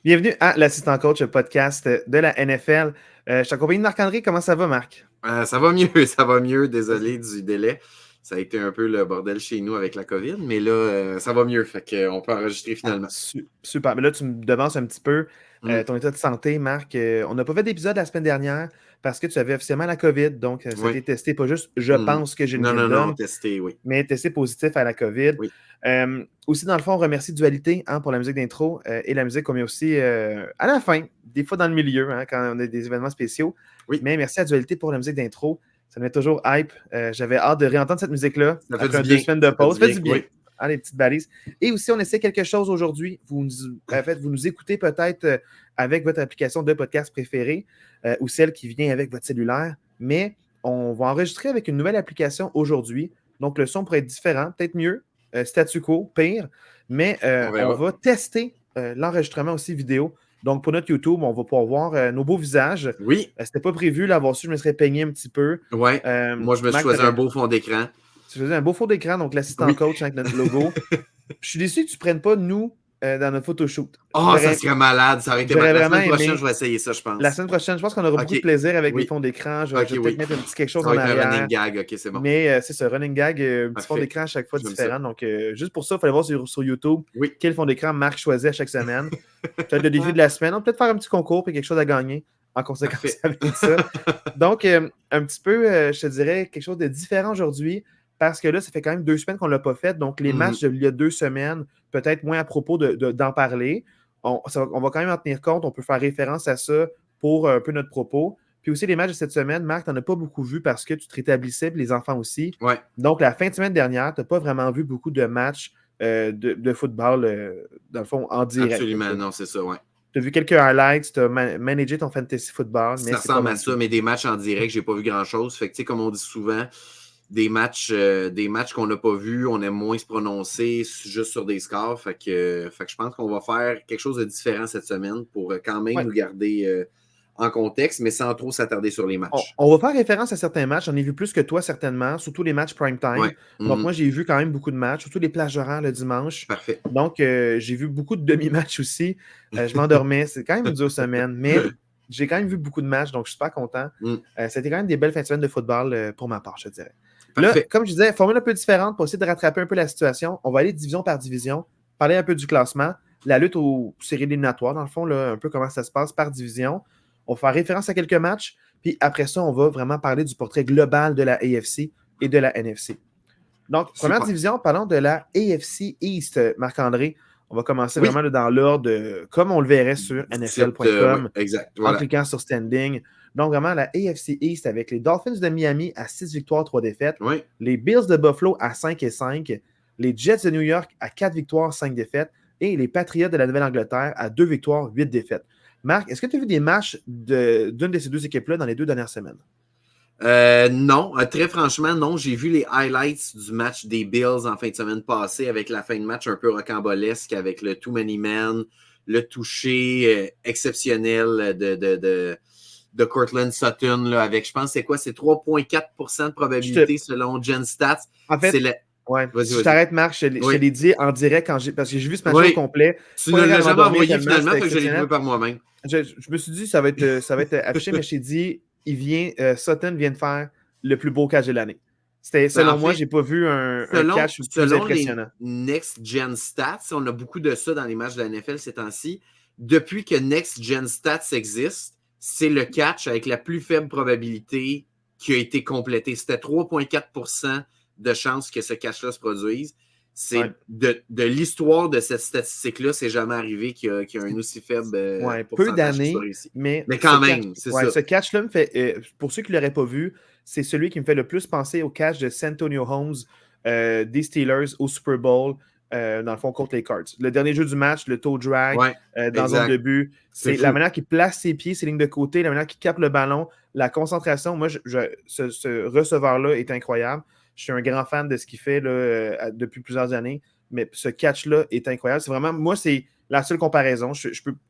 Bienvenue à l'Assistant Coach, le podcast de la NFL. Je suis accompagné de Marc-André. Comment ça va, Marc? Ça va mieux, ça va mieux. Désolé du délai. Ça a été un peu le bordel chez nous avec la COVID, mais là, ça va mieux. Fait qu'on peut enregistrer finalement. Super. Mais là, tu me devances un petit peu Mm. ton état de santé, Marc. On n'a pas fait d'épisode la semaine dernière parce que tu avais officiellement la COVID. Donc, ça a Oui. été testé, pas juste je Mhm. pense que j'ai le Non, non, non, symptôme, testé, oui. mais testé positif à la COVID. Oui. Aussi, dans le fond, on remercie Dualité pour la musique d'intro et la musique qu'on met aussi à la fin, des fois dans le milieu, quand on a des événements spéciaux. Oui. Mais merci à Dualité pour la musique d'intro. Ça me met toujours hype. J'avais hâte de réentendre cette musique-là Ça fait après du 2 bien. semaines de pause. Ça fait du bien. Oui. Les petites balises. Et aussi, on essaie quelque chose aujourd'hui. Vous nous écoutez peut-être avec votre application de podcast préférée ou celle qui vient avec votre cellulaire. Mais on va enregistrer avec une nouvelle application aujourd'hui. Donc, le son pourrait être différent, peut-être mieux, statu quo, pire. Mais On on verra. va tester l'enregistrement aussi vidéo. Donc, pour notre YouTube, on va pouvoir voir nos beaux visages. Oui. C'était pas prévu l'avoir su, je me serais peigné un petit peu. Ouais. Moi, je me suis Marc, choisi un beau fond d'écran. tu faisais un beau fond d'écran, donc l'assistant Oui. coach avec notre logo. Je suis déçu que tu ne prennes pas nous dans notre photoshoot. Oh, ça serait malade. Ça aurait été J'aurais malade. La vraiment semaine prochaine, aimé. je vais essayer ça, je La pense. semaine prochaine, je pense qu'on aura beaucoup de OK. plaisir avec les Oui. fonds d'écran. Je OK, vais peut-être oui. mettre un petit quelque chose Ça en va être un running arrière. gag. OK, c'est bon. Mais c'est ça, running gag, un petit fond Parfait. d'écran à chaque fois J'aime différent. ça. Donc, juste pour ça, il fallait voir sur YouTube Oui. quel fond d'écran Marc choisit à chaque semaine. Peut-être le défi de la semaine. On peut peut-être faire un petit concours et quelque chose à gagner en conséquence avec ça. Donc, un petit peu, je te dirais, quelque chose de différent aujourd'hui parce que là, ça fait quand même 2 semaines qu'on ne l'a pas fait. Donc, les matchs d'il y a 2 semaines, peut-être moins à propos d'en parler. On va quand même en tenir compte. On peut faire référence à ça pour un peu notre propos. Puis aussi, les matchs de cette semaine, Marc, tu n'en as pas beaucoup vu parce que tu te rétablissais, puis les enfants aussi. Ouais. Donc, la fin de semaine dernière, tu n'as pas vraiment vu beaucoup de matchs de football, dans le fond, en direct. Absolument, non, c'est ça, ouais. Tu as vu quelques highlights, tu as managé ton fantasy football, mais Ça c'est pas ressemble mal à ça, tout. mais des matchs en direct, j'ai pas vu grand-chose. Fait que, tu sais, comme on dit souvent, des matchs qu'on n'a pas vus, on aime moins se prononcer juste sur des scores. Fait que je pense qu'on va faire quelque chose de différent cette semaine pour quand même nous garder en contexte, mais sans trop s'attarder sur les matchs. On va faire référence à certains matchs. J'en ai vu plus que toi, certainement, surtout les matchs prime time. Ouais. Donc, moi, j'ai vu quand même beaucoup de matchs, surtout les plages horaires le dimanche. Parfait. Donc, j'ai vu beaucoup de demi-matchs aussi. Je m'endormais. C'est quand même une dure semaine, mais j'ai quand même vu beaucoup de matchs, donc je suis super content. C'était quand même des belles fins de semaine de football pour ma part, je dirais. Parfait. Là, comme je disais, formule un peu différente pour essayer de rattraper un peu la situation. On va aller division par division, parler un peu du classement, la lutte aux séries éliminatoires, dans le fond, là, un peu comment ça se passe par division. On va faire référence à quelques matchs, puis après ça, on va vraiment parler du portrait global de la AFC et de la NFC. Donc, première division, parlons de la AFC East, Marc-André. On va commencer vraiment dans l'ordre comme on le verrait sur NFL.com, en cliquant sur standing. Donc, vraiment, la AFC East avec les Dolphins de Miami à 6 victoires, 3 défaites. Oui. Les Bills de Buffalo à 5-5. Les Jets de New York à 4 victoires, 5 défaites. Et les Patriots de la Nouvelle-Angleterre à 2 victoires, 8 défaites. Marc, est-ce que tu as vu des matchs d'une de ces deux équipes-là dans les 2 dernières semaines? Non, très franchement, non. J'ai vu les highlights du match des Bills en fin de semaine passée avec la fin de match un peu rocambolesque avec le too many men, le toucher exceptionnel de Courtland Sutton là, avec, je pense, c'est 3,4% de probabilité selon Gen Stats. En fait, je t'arrête, Marc, je l'ai dit en direct parce que j'ai vu ce match au complet. Tu ne l'as jamais envoyé finalement, que je l'ai trouvé par moi-même. Je me suis dit, ça va être affiché, mais je t'ai dit, Sutton vient de faire le plus beau catch de l'année. Selon moi, j'ai pas vu un catch plus impressionnant. Les Next Gen Stats, on a beaucoup de ça dans les matchs de la NFL ces temps-ci. Depuis que Next Gen Stats existe, c'est le catch avec la plus faible probabilité qui a été complété. C'était 3,4% de chances que ce catch-là se produise. C'est de l'histoire de cette statistique-là, c'est jamais arrivé qu'il y a un aussi faible peu d'années, mais quand même, c'est ça. Ce catch-là me fait, pour ceux qui ne l'auraient pas vu, c'est celui qui me fait le plus penser au catch de Santonio Holmes des Steelers au Super Bowl, dans le fond, contre les Cards. Le dernier jeu du match, le toe drag dans zone de but, c'est la manière qu'il place ses pieds, ses lignes de côté, la manière qu'il capte le ballon, la concentration. Moi, ce receveur-là est incroyable. Je suis un grand fan de ce qu'il fait là, depuis plusieurs années, mais ce catch-là est incroyable. C'est vraiment, moi, c'est la seule comparaison.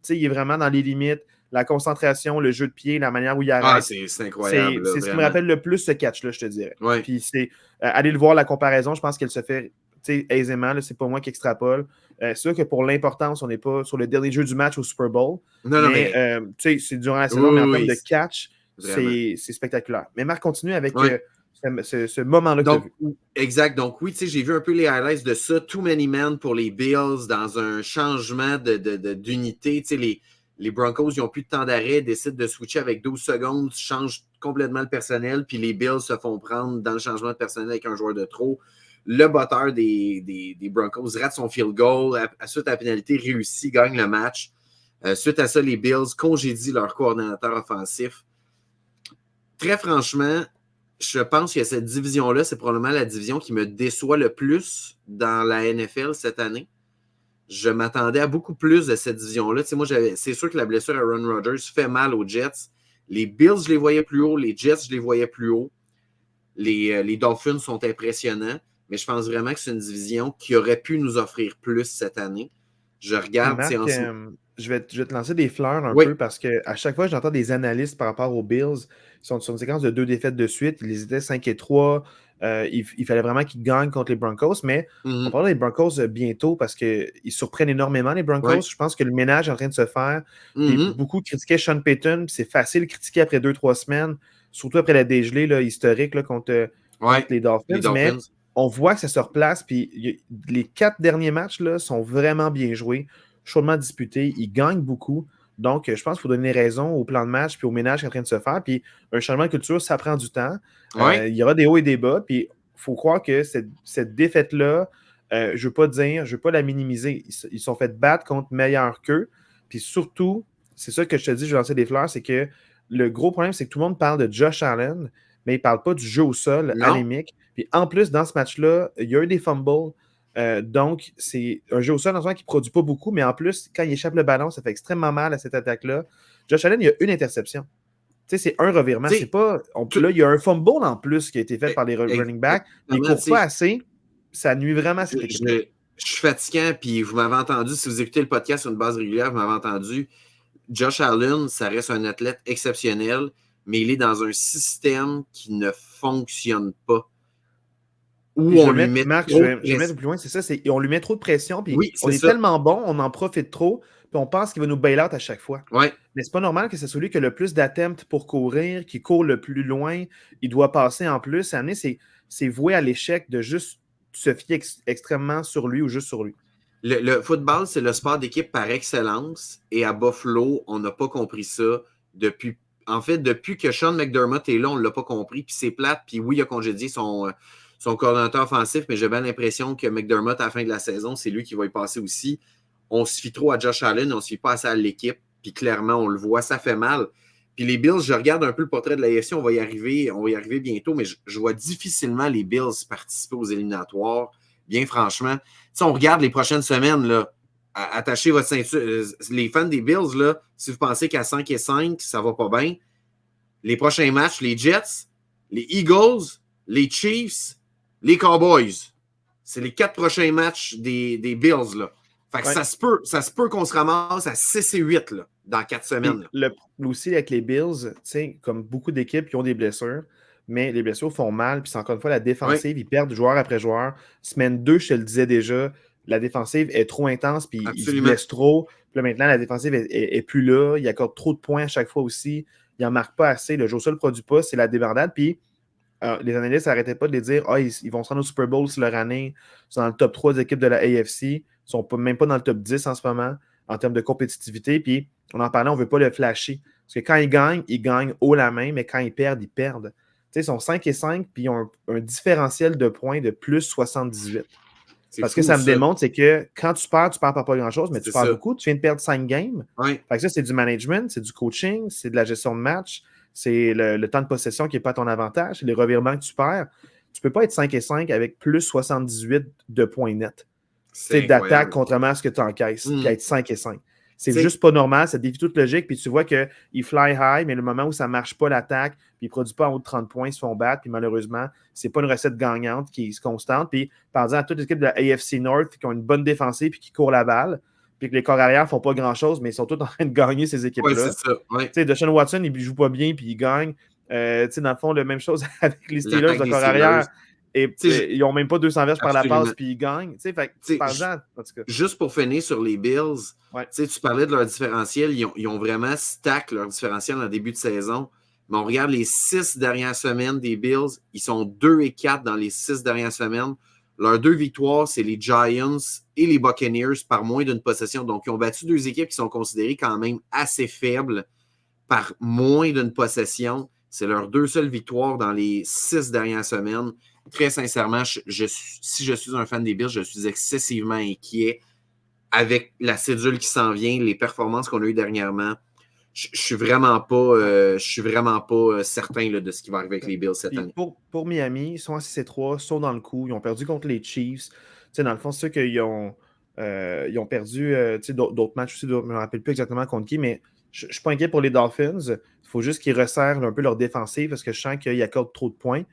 Il est vraiment dans les limites, la concentration, le jeu de pied, la manière où il arrête. Ah, c'est incroyable. C'est ce qui me rappelle le plus ce catch-là, je te dirais. Ouais. Puis c'est, allez le voir, la comparaison, je pense qu'elle se fait aisément. C'est pas moi qui extrapole. C'est sûr que pour l'importance, on n'est pas sur le dernier jeu du match au Super Bowl. Non, mais c'est durant la saison, mais en termes de catch, c'est spectaculaire. Mais Marc, continue avec ce moment-là que tu as vu. Exact. Donc, oui, j'ai vu un peu les highlights de ça. Too many men pour les Bills dans un changement d'unité. Les Broncos, ils n'ont plus de temps d'arrêt, décident de switcher avec 12 secondes, changent complètement le personnel, puis les Bills se font prendre dans le changement de personnel avec un joueur de trop. Le batteur des Broncos rate son field goal, suite à la pénalité, réussit, gagne le match. Suite à ça, les Bills congédient leur coordonnateur offensif. Très franchement, je pense que cette division-là, c'est probablement la division qui me déçoit le plus dans la NFL cette année. Je m'attendais à beaucoup plus de cette division-là. Moi, c'est sûr que la blessure à Aaron Rodgers fait mal aux Jets. Les Bills, je les voyais plus haut. Les Jets, je les voyais plus haut. Les Dolphins sont impressionnants. Mais je pense vraiment que c'est une division qui aurait pu nous offrir plus cette année. Je regarde... Marc, je vais te lancer des fleurs un peu parce qu'à chaque fois, j'entends des analystes par rapport aux Bills. Ils sont sur une séquence de 2 défaites de suite. Ils étaient 5-3. Il fallait vraiment qu'ils gagnent contre les Broncos. Mais on parlera des Broncos bientôt parce qu'ils surprennent énormément, les Broncos. Je pense que le ménage est en train de se faire. Beaucoup critiquaient Sean Payton. C'est facile de critiquer après 2-3 semaines, surtout après la dégelée historique contre les Dolphins. Mais on voit que ça se replace. Puis les 4 derniers matchs là, sont vraiment bien joués, chaudement disputés. Ils gagnent beaucoup. Donc, je pense qu'il faut donner raison au plan de match puis au ménage qui est en train de se faire. Puis un changement de culture, ça prend du temps. Il y aura des hauts et des bas. Puis il faut croire que cette défaite-là, je ne veux pas la minimiser. Ils sont fait battre contre meilleurs qu'eux. Puis surtout, c'est ça que je te dis, je vais lancer des fleurs, c'est que le gros problème, c'est que tout le monde parle de Josh Allen, mais il ne parle pas du jeu au sol anémique. Puis en plus, dans ce match-là, il y a eu des fumbles. Donc, c'est un jeu au sol dans le sens qui ne produit pas beaucoup, mais en plus, quand il échappe le ballon, ça fait extrêmement mal à cette attaque-là. Josh Allen, il y a une interception. C'est un revirement. C'est pas. Là, il y a un fumble en plus qui a été fait par les running backs. Il ne court pas assez. Ça nuit vraiment à cette équipe. Je suis fatiguant, puis vous m'avez entendu, si vous écoutez le podcast sur une base régulière, vous m'avez entendu. Josh Allen, ça reste un athlète exceptionnel, mais il est dans un système qui ne fonctionne pas. Où on lui met Marc, je vais mettre plus loin, c'est ça, on lui met trop de pression, puis on est tellement bon, on en profite trop, puis on pense qu'il va nous bail out à chaque fois. Mais c'est pas normal que c'est celui qui a le plus d'attempts pour courir, qui court le plus loin, il doit passer en plus. C'est voué à l'échec de juste se fier extrêmement sur lui ou juste sur lui. Le football, c'est le sport d'équipe par excellence, et à Buffalo, on n'a pas compris ça depuis que Sean McDermott est là, on ne l'a pas compris, puis c'est plate, puis oui, il a congédié son coordonnateur offensif, mais j'ai bien l'impression que McDermott, à la fin de la saison, c'est lui qui va y passer aussi. On se fie trop à Josh Allen, on ne se fie pas assez à l'équipe, puis clairement, on le voit, ça fait mal. Puis les Bills, je regarde un peu le portrait de l'AFC, on va y arriver bientôt, mais je vois difficilement les Bills participer aux éliminatoires, bien franchement. Si on regarde les prochaines semaines, là, attachez votre ceinture. Les fans des Bills, là, si vous pensez qu'à 5-5, ça va pas bien, les prochains matchs, les Jets, les Eagles, les Chiefs, les Cowboys. C'est les 4 prochains matchs des Bills, là. Fait que ça se peut qu'on se ramasse à 6-8 là, dans 4 semaines. Aussi, avec les Bills, comme beaucoup d'équipes qui ont des blessures, mais les blessures font mal. Puis c'est encore une fois la défensive, ils perdent joueur après joueur. Semaine 2, je te le disais déjà, la défensive est trop intense, puis ils se blessent trop. Puis là, maintenant, la défensive est plus là. Il accorde trop de points à chaque fois aussi. Il n'en marque pas assez. Le jeu au sol ne produit pas. C'est la débandade. Puis les analystes n'arrêtaient pas de les dire ils vont se rendre au Super Bowl sur leur année. Ils sont dans le top 3 des équipes de la AFC. Ils ne sont même pas dans le top 10 en ce moment en termes de compétitivité. Puis on en parlait, on ne veut pas le flasher. Parce que quand ils gagnent haut la main, mais quand ils perdent, ils perdent. Ils sont 5-5, puis ils ont un différentiel de points de plus 78. Parce que ça me démontre, c'est que quand tu perds par pas grand-chose, mais tu perds beaucoup. Tu viens de perdre 5 games. Fait que ça, c'est du management, c'est du coaching, c'est de la gestion de match, c'est le temps de possession qui n'est pas à ton avantage, c'est les revirements que tu perds. Tu ne peux pas être 5-5 avec plus 78 de points nets. C'est d'attaque contrairement à ce que tu encaisses, puis être 5-5. C'est juste pas normal, ça défie toute logique, puis tu vois qu'ils fly high, mais le moment où ça ne marche pas l'attaque, puis ils ne produisent pas en haut de 30 points, ils se font battre, puis malheureusement, c'est pas une recette gagnante qui est constante. Puis par exemple, à toutes les équipes de la AFC North qui ont une bonne défensive puis qui courent la balle, puis que les corps arrière ne font pas grand-chose, mais ils sont tous en train de gagner ces équipes-là. Deshaun Watson, il ne joue pas bien, puis il gagne. Dans le fond, la même chose avec les Steelers, le corps arrière. Et ils n'ont même pas 200 verges par la passe, puis ils gagnent. Parle-en, en tout cas. Juste pour finir sur les Bills, tu parlais de leur différentiel. Ils ont vraiment stack leur différentiel en début de saison. Mais on regarde les 6 dernières semaines des Bills. Ils sont 2-4 dans les 6 dernières semaines. Leurs 2 victoires, c'est les Giants et les Buccaneers par moins d'une possession. Donc, ils ont battu 2 équipes qui sont considérées quand même assez faibles par moins d'une possession. C'est leurs 2 seules victoires dans les 6 dernières semaines. Très sincèrement, si je suis un fan des Bills, je suis excessivement inquiet avec la cédule qui s'en vient, les performances qu'on a eues dernièrement. Je suis vraiment pas certain là, de ce qui va arriver avec les Bills cette année. Pour Miami, ils sont à 6-3, ils sont dans le coup. Ils ont perdu contre les Chiefs. T'sais, dans le fond, c'est sûr qu'ils ont perdu d'autres matchs aussi. Je ne me rappelle plus exactement contre qui, mais je ne suis pas inquiet pour les Dolphins. Il faut juste qu'ils resserrent un peu leur défensive parce que je sens qu'ils accordent trop de points.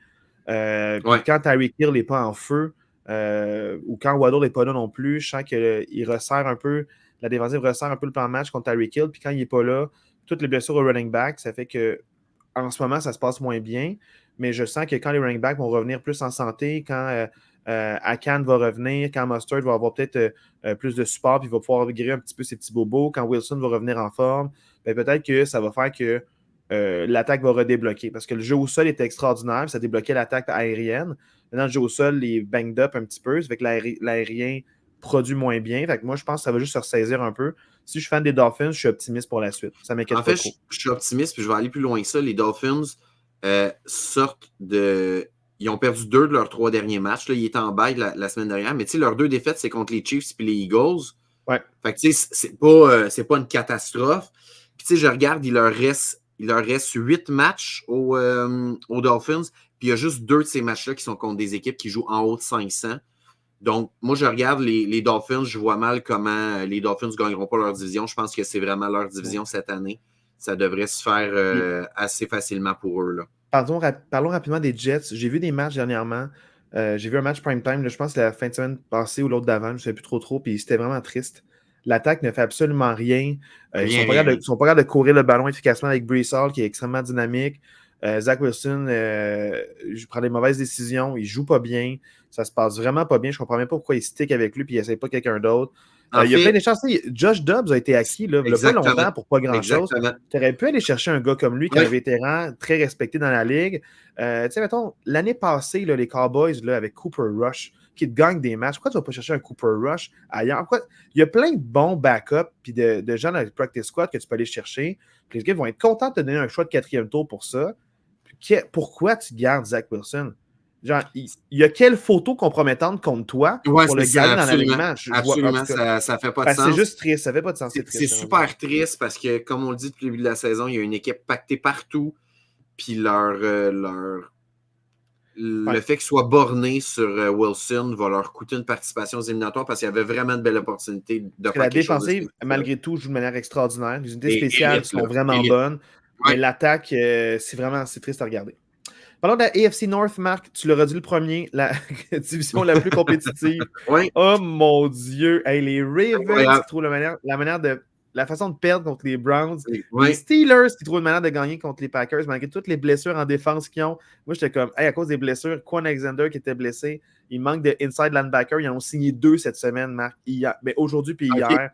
Quand Tyreek Hill n'est pas en feu ou quand Waddle n'est pas là non plus, je sens qu'il resserre un peu, la défensive resserre un peu le plan de match contre Tyreek Hill. Puis quand il n'est pas là, toutes les blessures au running back, ça fait que en ce moment, ça se passe moins bien. Mais je sens que quand les running backs vont revenir plus en santé, quand Akan va revenir, quand Mustard va avoir peut-être plus de support, puis il va pouvoir guérir un petit peu ses petits bobos, quand Wilson va revenir en forme, peut-être que ça va faire que l'attaque va redébloquer. Parce que le jeu au sol était extraordinaire, ça débloquait l'attaque aérienne. Maintenant, le jeu au sol est banged up un petit peu, ça fait que l'aérien produit moins bien. Fait que moi, je pense que ça va juste se ressaisir un peu. Si je suis fan des Dolphins, je suis optimiste pour la suite. Ça m'inquiète pas trop. Je suis optimiste, puis je vais aller plus loin que ça. Les Dolphins sortent de... Ils ont perdu 2 de leurs 3 derniers matchs. Là, ils étaient en bail la semaine dernière. Mais leurs 2 défaites, c'est contre les Chiefs et les Eagles. Ouais. Fait que c'est pas une catastrophe. Puis je regarde, il leur reste 8 matchs aux Dolphins. Puis il y a juste 2 de ces matchs-là qui sont contre des équipes qui jouent en haut de 500. Donc, moi, je regarde les Dolphins, je vois mal comment les Dolphins ne gagneront pas leur division. Je pense que c'est vraiment leur division cette année. Ça devrait se faire assez facilement pour eux. Là. Parlons rapidement des Jets. J'ai vu des matchs dernièrement. J'ai vu un match prime time, je pense que la fin de semaine passée ou l'autre d'avant, je ne sais plus trop, puis c'était vraiment triste. L'attaque ne fait absolument rien. Ils ne sont pas capables de courir le ballon efficacement avec Breece Hall, qui est extrêmement dynamique. Zach Wilson prend des mauvaises décisions. Il ne joue pas bien. Ça se passe vraiment pas bien. Je ne comprends même pas pourquoi il stick avec lui et il n'essaie pas quelqu'un d'autre. Il y a plein de chances. Josh Dobbs a été acquis il n'y a pas longtemps pour pas grand-chose. Tu aurais pu aller chercher un gars comme lui, qui est un vétéran très respecté dans la ligue. Mettons, l'année passée, là, les Cowboys là, avec Cooper Rush, qui te gagnent des matchs, pourquoi tu ne vas pas chercher un Cooper Rush ailleurs? Il y a plein de bons backups et de gens dans le practice squad que tu peux aller chercher. Puis les gars vont être contents de te donner un choix de 4e tour pour ça. Pourquoi tu gardes Zach Wilson? Genre, il y a quelle photo compromettante contre toi pour le garder dans l'alignement? Absolument, ça fait pas de sens. C'est juste triste, ça fait pas de sens. C'est super triste parce que, comme on le dit depuis le début de la saison, il y a une équipe pactée partout. Puis le fait qu'ils soient bornés sur Wilson va leur coûter une participation aux éliminatoires parce qu'il y avait vraiment de belles opportunités de faire la défensive, malgré tout, joue de manière extraordinaire. Les unités spéciales sont vraiment bonnes. Ouais. Mais l'attaque, c'est triste à regarder. Parlons de la AFC North, Marc. Tu l'auras dit le premier, la division la plus compétitive. Oui. Oh mon Dieu! Hey, les Ravens qui trouvent la façon de perdre contre les Browns. Oui. Les Steelers qui trouvent une manière de gagner contre les Packers, malgré toutes les blessures en défense qu'ils ont. Moi, j'étais comme, à cause des blessures, Quan Alexander qui était blessé, il manque de inside linebacker. Ils en ont signé 2 cette semaine, Marc. Aujourd'hui puis hier.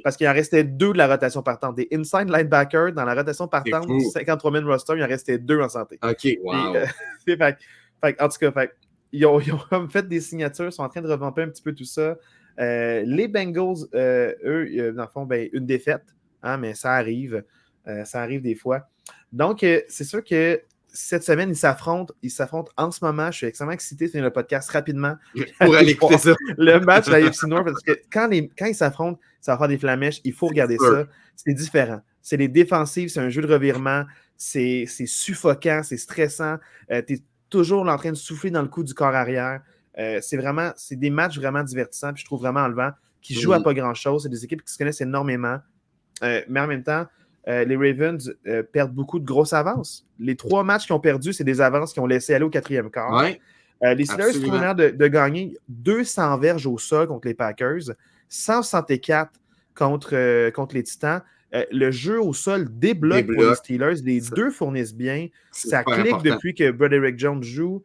Parce qu'il en restait 2 de la rotation partante. Des inside linebackers dans la rotation partante du 53-man roster, il en restait 2 en santé. OK, wow. En tout cas, ils ont fait des signatures, sont en train de revamper un petit peu tout ça. Les Bengals, eux, dans le fond, une défaite, hein, mais ça arrive. Ça arrive des fois. Donc, c'est sûr que cette semaine, ils s'affrontent en ce moment. Je suis extrêmement excité de finir le podcast rapidement. Pour aller écouter ça. Le match de la AFC North, parce que quand ils s'affrontent, ça va faire des flamèches. Il faut regarder ça. C'est différent. C'est les défensives, c'est un jeu de revirement. C'est suffocant, c'est stressant. Tu es toujours en train de souffler dans le cou du corps arrière. C'est des matchs vraiment divertissants, puis je trouve vraiment enlevant, qui jouent à pas grand-chose. C'est des équipes qui se connaissent énormément. Mais en même temps, les Ravens perdent beaucoup de grosses avances. Les 3 matchs qu'ils ont perdus, c'est des avances qu'ils ont laissé aller au 4e quart. Ouais, les Steelers trouvent une manière de gagner 200 verges au sol contre les Packers, 164 contre les Titans. Le jeu au sol débloque pour les Steelers. Les 2 fournissent bien. Ça clique depuis que Broderick Jones joue.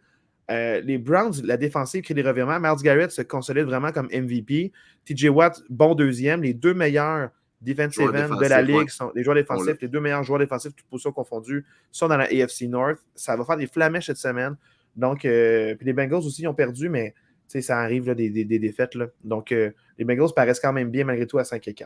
Les Browns, la défensive crée des revirements. Myles Garrett se consolide vraiment comme MVP. TJ Watt, bon deuxième. Les deux meilleurs defensive end de la ligue sont les joueurs défensifs. Les deux meilleurs joueurs défensifs, toutes positions confondues, sont dans la AFC North. Ça va faire des flamèches cette semaine. Donc, puis les Bengals aussi, ils ont perdu, mais ça arrive là, des défaites. Là. Donc, les Bengals paraissent quand même bien malgré tout à 5-4.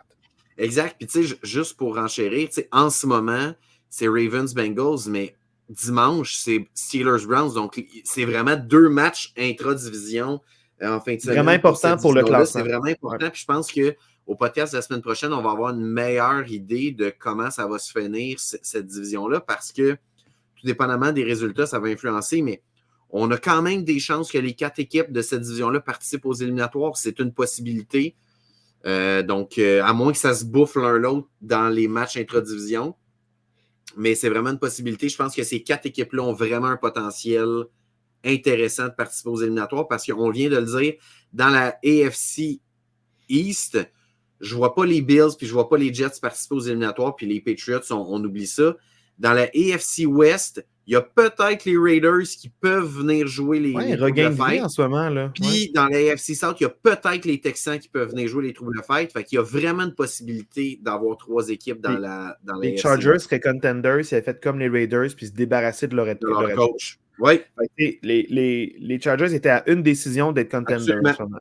Exact. Puis, tu sais, juste pour enchérir, en ce moment, c'est Ravens-Bengals, mais dimanche, c'est Steelers-Browns. Donc, c'est vraiment 2 matchs intra-division en fin de semaine. Vraiment important pour le classement. C'est vraiment important. Ouais. Puis, je pense qu'au podcast de la semaine prochaine, on va avoir une meilleure idée de comment ça va se finir, cette division-là, parce que, tout dépendamment des résultats, ça va influencer, mais on a quand même des chances que les 4 équipes de cette division-là participent aux éliminatoires. C'est une possibilité. Donc, à moins que ça se bouffe l'un l'autre dans les matchs intra-division. Mais c'est vraiment une possibilité. Je pense que ces 4 équipes-là ont vraiment un potentiel intéressant de participer aux éliminatoires parce qu'on vient de le dire, dans la AFC East, je ne vois pas les Bills puis je ne vois pas les Jets participer aux éliminatoires puis les Patriots, on oublie ça. Dans la AFC West, il y a peut-être les Raiders qui peuvent venir jouer les troubles fêtes en ce moment. Là. Puis dans la AFC South, il y a peut-être les Texans qui peuvent venir jouer les troubles fêtes. Fait qu'il y a vraiment une possibilité d'avoir 3 équipes dans la les Chargers seraient contenders, ils avaient fait comme les Raiders puis se débarrasser de leur coach. Oui. Les Chargers étaient à une décision d'être contenders en ce moment.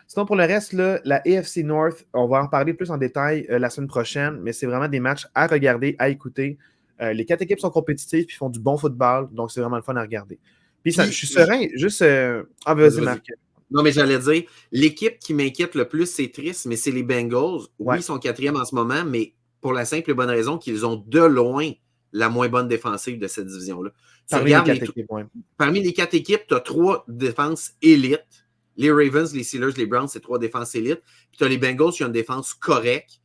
Sinon, pour le reste, là, la AFC North, on va en parler plus en détail la semaine prochaine, mais c'est vraiment des matchs à regarder, à écouter. Les 4 équipes sont compétitives et font du bon football, donc c'est vraiment le fun à regarder. Puis je suis serein, juste... vas-y, Marc. Non, mais j'allais dire, l'équipe qui m'inquiète le plus, c'est triste, mais c'est les Bengals. Oui, ils sont 4e en ce moment, mais pour la simple et bonne raison qu'ils ont de loin la moins bonne défensive de cette division-là. Parmi les 4 équipes, tu as 3 défenses élites. Les Ravens, les Steelers, les Browns, c'est 3 défenses élites. Puis tu as les Bengals qui ont une défense correcte.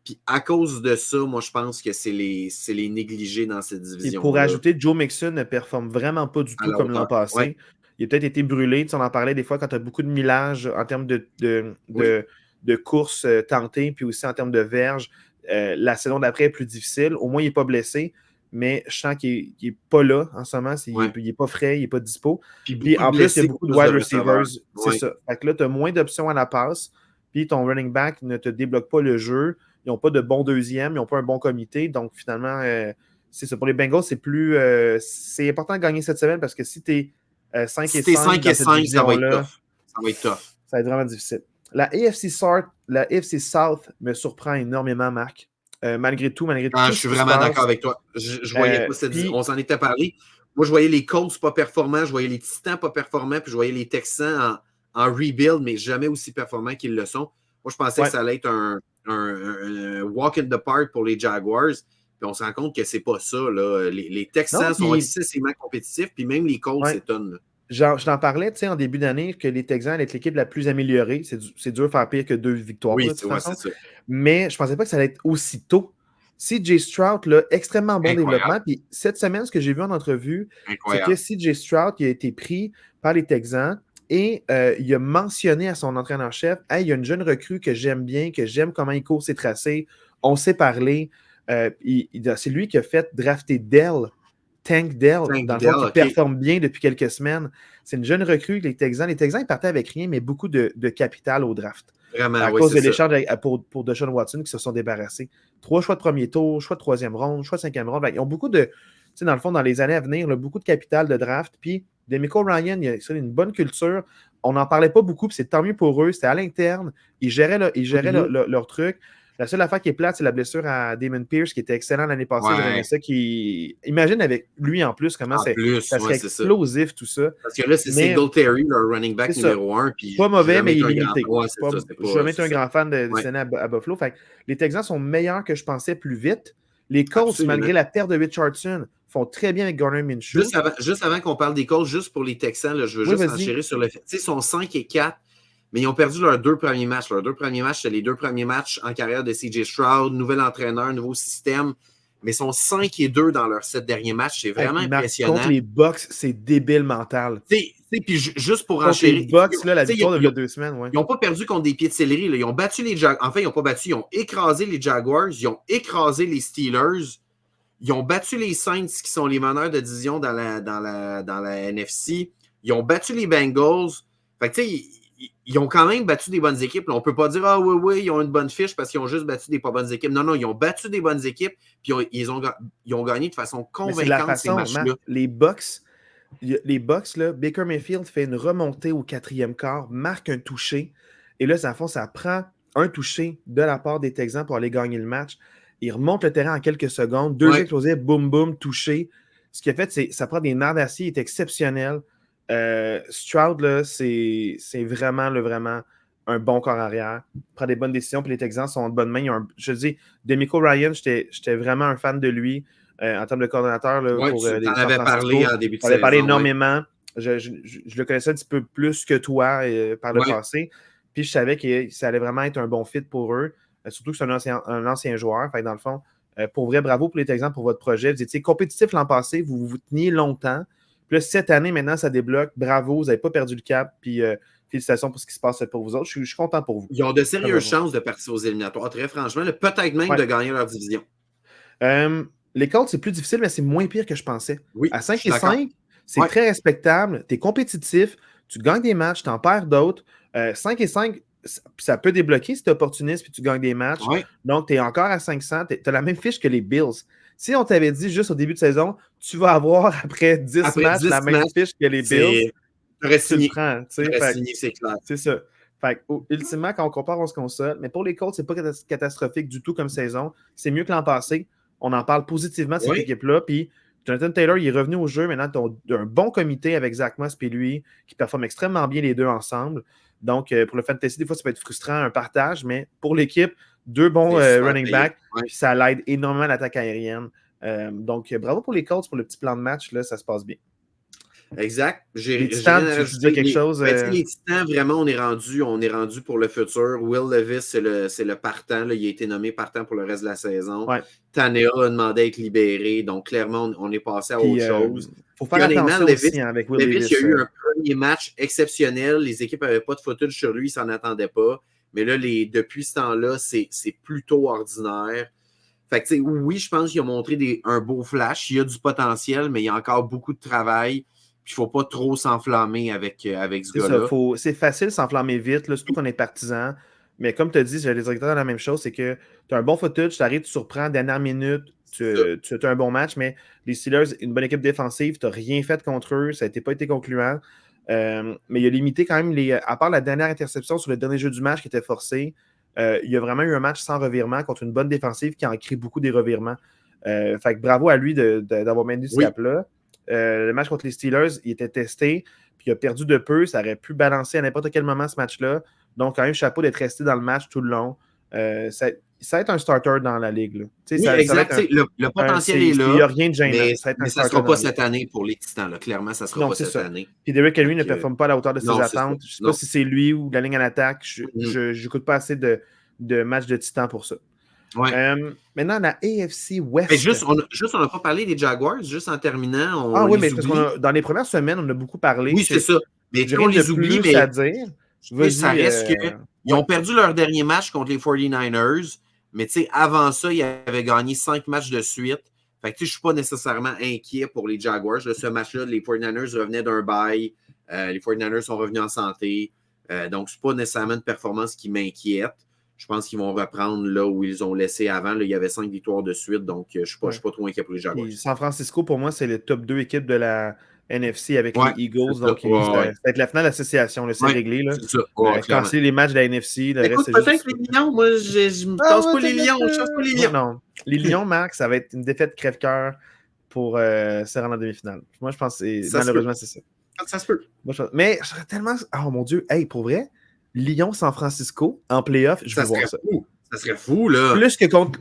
Puis à cause de ça, moi, je pense que c'est les négligés dans cette division. Et pour ajouter, Joe Mixon ne performe vraiment pas du tout comme l'an passé. Ouais. Il a peut-être été brûlé. On en parlait des fois quand tu as beaucoup de millage en termes de courses tentées, puis aussi en termes de verges. La saison d'après est plus difficile. Au moins, il n'est pas blessé. Mais je sens qu'il n'est pas là en ce moment. Il n'est pas frais, il n'est pas dispo. Puis en plus, il y a beaucoup de wide receivers. C'est ça. Fait que là, tu as moins d'options à la passe. Puis ton running back ne te débloque pas le jeu. Ils n'ont pas de bon deuxième, ils n'ont pas un bon comité. Donc, finalement, c'est ça. Pour les Bengals, c'est plus. C'est important de gagner cette semaine parce que si tu es 5 si et 5, ça va être tough. Ça va être tough. Ça va être vraiment difficile. La AFC South me surprend énormément, Marc. Malgré tout. Je suis vraiment d'accord avec toi. Je voyais pas cette. On s'en était parlé. Moi, je voyais les Colts pas performants, je voyais les Titans pas performants, puis je voyais les Texans en rebuild, mais jamais aussi performants qu'ils le sont. Moi, je pensais que ça allait être un walk in the park pour les Jaguars. Puis on se rend compte que c'est pas ça. Là. Les Texans sont excessivement compétitifs, puis même les Colts s'étonnent. Je t'en parlais en début d'année que les Texans allaient être l'équipe la plus améliorée. C'est dur de faire pire que 2 victoires. Oui, là, c'est ça. Mais je ne pensais pas que ça allait être aussi tôt. CJ Stroud, là, extrêmement bon développement. Puis cette semaine, ce que j'ai vu en entrevue, c'est que CJ Stroud il a été pris par les Texans et il a mentionné à son entraîneur-chef « Hey, il y a une jeune recrue que j'aime bien, que j'aime comment il court ses tracés. On s'est parlé. C'est lui qui a fait drafter Tank Dell, dans le fond, qui performe bien depuis quelques semaines. C'est une jeune recrue, les Texans. Les Texans, ils partaient avec rien, mais beaucoup de capital au draft. Vraiment, à cause de l'échange pour Deshaun Watson qui se sont débarrassés. 3 choix de premier tour, choix de 3e ronde, choix de 5e ronde. Ils ont beaucoup de, dans le fond, dans les années à venir, là, beaucoup de capital de draft. Puis, DeMeco Ryan, il a une bonne culture. On n'en parlait pas beaucoup, puis c'est tant mieux pour eux. C'était à l'interne. Ils géraient leur truc. La seule affaire qui est plate, c'est la blessure à Damon Pierce, qui était excellent l'année passée. J'aimais ça. Imagine avec lui en plus comment ça serait explosif, tout ça. Parce que là, c'est Singletary, leur running back numéro 1. Pas mauvais, mais il est limité. Je suis jamais été un grand fan de cette année à Buffalo. Fait, les Texans sont meilleurs que je pensais plus vite. Les Colts, malgré la perte de Richardson, font très bien avec Gardner Minshew. Juste avant qu'on parle des Colts, juste pour les Texans, là, je veux juste enchérir sur le fait. Ils sont 5 et 4. Mais ils ont perdu leurs 2 premiers matchs. Leurs 2 premiers matchs, c'est les 2 premiers matchs en carrière de CJ Stroud, nouvel entraîneur, nouveau système. Mais ils sont 5 et 2 dans leurs 7 derniers matchs. C'est vraiment impressionnant. Contre les Bucks, c'est débile mental. Puis juste pour enchérir. Les Bucks, là, la victoire de 2 semaines. Ouais. Ils n'ont pas perdu contre des pieds de céleri. Là. Ils ont battu les Jaguars. Enfin, ils n'ont pas battu. Ils ont écrasé les Jaguars. Ils ont écrasé les Steelers. Ils ont battu les Saints, qui sont les meneurs de division dans la NFC. Ils ont battu les Bengals. Fait que, tu sais, ils ont quand même battu des bonnes équipes. Là, on ne peut pas dire, ah oui, ils ont une bonne fiche parce qu'ils ont juste battu des pas bonnes équipes. Non, ils ont battu des bonnes équipes, puis ils ont gagné de façon convaincante ces matchs-là. Les Bucks, là, Baker Mayfield fait une remontée au 4e quart, marque un touché, et là, à fond, ça prend un touché de la part des Texans pour aller gagner le match. Il remonte le terrain en quelques secondes, deux explosifs, boum, boum, touché. Ce qu'il a fait, c'est ça prend des nerfs d'acier, il est exceptionnel. Stroud, là, c'est vraiment un bon corps arrière. Il prend des bonnes décisions, puis les Texans sont en bonne main. Je dis, DeMeco Ryan, j'étais vraiment un fan de lui en termes de coordonnateur. Là, pour tu en avais parlé en début de saison. On avait parlé énormément. Je le connaissais un petit peu plus que toi par le passé. Puis je savais que ça allait vraiment être un bon fit pour eux. Surtout que c'est un ancien joueur. Fait que dans le fond, pour vrai, bravo pour les Texans pour votre projet. Vous étiez compétitif l'an passé, vous vous teniez longtemps. Puis là, cette année, maintenant, ça débloque. Bravo, vous n'avez pas perdu le cap. Puis félicitations pour ce qui se passe pour vous autres. Je suis content pour vous. Ils ont de sérieuses chances de partir aux éliminatoires, très franchement. Peut-être même de gagner leur division. Les Colts, c'est plus difficile, mais c'est moins pire que je pensais. Oui, à 5-5, c'est très respectable. Tu es compétitif, tu gagnes des matchs, tu en perds d'autres. 5-5, ça peut débloquer si tu es opportuniste puis tu gagnes des matchs. Donc, tu es encore à 500. Tu as la même fiche que les Bills. Si on t'avait dit juste au début de saison, tu vas avoir après 10 matchs la même fiche que les Bills, tu le prends. C'est clair. C'est ça. Fait, ultimement, quand on compare, on se console. Mais pour les Colts, c'est pas catastrophique du tout comme saison. C'est mieux que l'an passé. On en parle positivement de cette équipe-là. Puis Jonathan Taylor, il est revenu au jeu. Maintenant, tu as un bon comité avec Zach Moss et lui qui performent extrêmement bien les deux ensemble. Donc, pour le fantasy, des fois, ça peut être frustrant, un partage, mais pour l'équipe, deux bons running backs, puis ça l'aide énormément à l'attaque aérienne. Donc, bravo pour les Colts pour le petit plan de match. Là, ça se passe bien. Exact. Les Titans, tu dis quelque chose? Les Titans, vraiment, on est rendu pour le futur. Will Levis, c'est le partant. Là. Il a été nommé partant pour le reste de la saison. Tannehill a demandé à être libéré. Donc, clairement, on est passé à autre chose. Il faut faire attention aussi avec Will Levis. Il y a eu un premier match exceptionnel. Les équipes n'avaient pas de footage sur lui. Ils ne s'en attendaient pas. Mais là, depuis ce temps-là, c'est plutôt ordinaire. Fait que, oui, je pense qu'il a montré un beau flash. Il y a du potentiel, mais il y a encore beaucoup de travail. Puis, il ne faut pas trop s'enflammer avec ce gars-là. C'est facile de s'enflammer vite, là, surtout qu'on est partisan. Mais comme tu as dit, j'ai les directeurs la même chose, c'est que tu as un bon footage, tu arrives, tu surprends, dernière minute, tu as un bon match, mais les Steelers, une bonne équipe défensive, tu n'as rien fait contre eux, ça n'a pas été concluant. Mais il a limité quand même, à part la dernière interception sur le dernier jeu du match qui était forcé, il y a vraiment eu un match sans revirement contre une bonne défensive qui en crée beaucoup des revirements. Fait que bravo à lui d'avoir maintenu ce cap-là. Le match contre les Steelers, il était testé, puis il a perdu de peu. Ça aurait pu balancer à n'importe quel moment ce match-là. Donc, quand même, chapeau d'être resté dans le match tout le long. Ça va être un starter dans la ligue. Là. Exact. Le potentiel est là. Il n'y a rien de gênant. Mais ça ne sera pas cette année pour les Titans. Là. Clairement, ça ne sera pas cette année. Puis Derrick Henry ne performe pas à la hauteur de ses attentes. Je ne sais pas si c'est lui ou la ligne en attaque. Je n'écoute pas assez de matchs de Titans pour ça. Maintenant, la AFC West. Mais on n'a pas parlé des Jaguars, juste en terminant. Mais parce que dans les premières semaines, on a beaucoup parlé. Oui, c'est ça. Mais on les oublie, mais à dire. Ça reste qu'ils ont perdu leur dernier match contre les 49ers, mais avant ça, ils avaient gagné 5 matchs de suite. Fait que je ne suis pas nécessairement inquiet pour les Jaguars. Ce match-là, les 49ers revenaient d'un bye. Les 49ers sont revenus en santé. Donc, ce n'est pas nécessairement une performance qui m'inquiète. Je pense qu'ils vont reprendre là où ils ont laissé avant. Là, il y avait 5 victoires de suite, donc je ne suis pas trop inquiet pour les Jaguars. Et San Francisco, pour moi, c'est le top 2 équipe de la NFC avec les Eagles. Donc, ça va être la finale d'association. C'est réglé. Là. C'est ça. Canceller les matchs de la NFC. Écoute, peut-être les Lions. Moi, je ne tasse pas les Lions. Je chasse pas les Lions. Non. Les Lions, Marc, ça va être une défaite crève-cœur pour se rendre en demi-finale. Moi, je pense que malheureusement, c'est ça. Ça se peut. Mais je serais tellement... Oh mon Dieu. Hey, pour vrai, Lyon-San Francisco en playoff, je veux voir ça. Ça serait fou, là.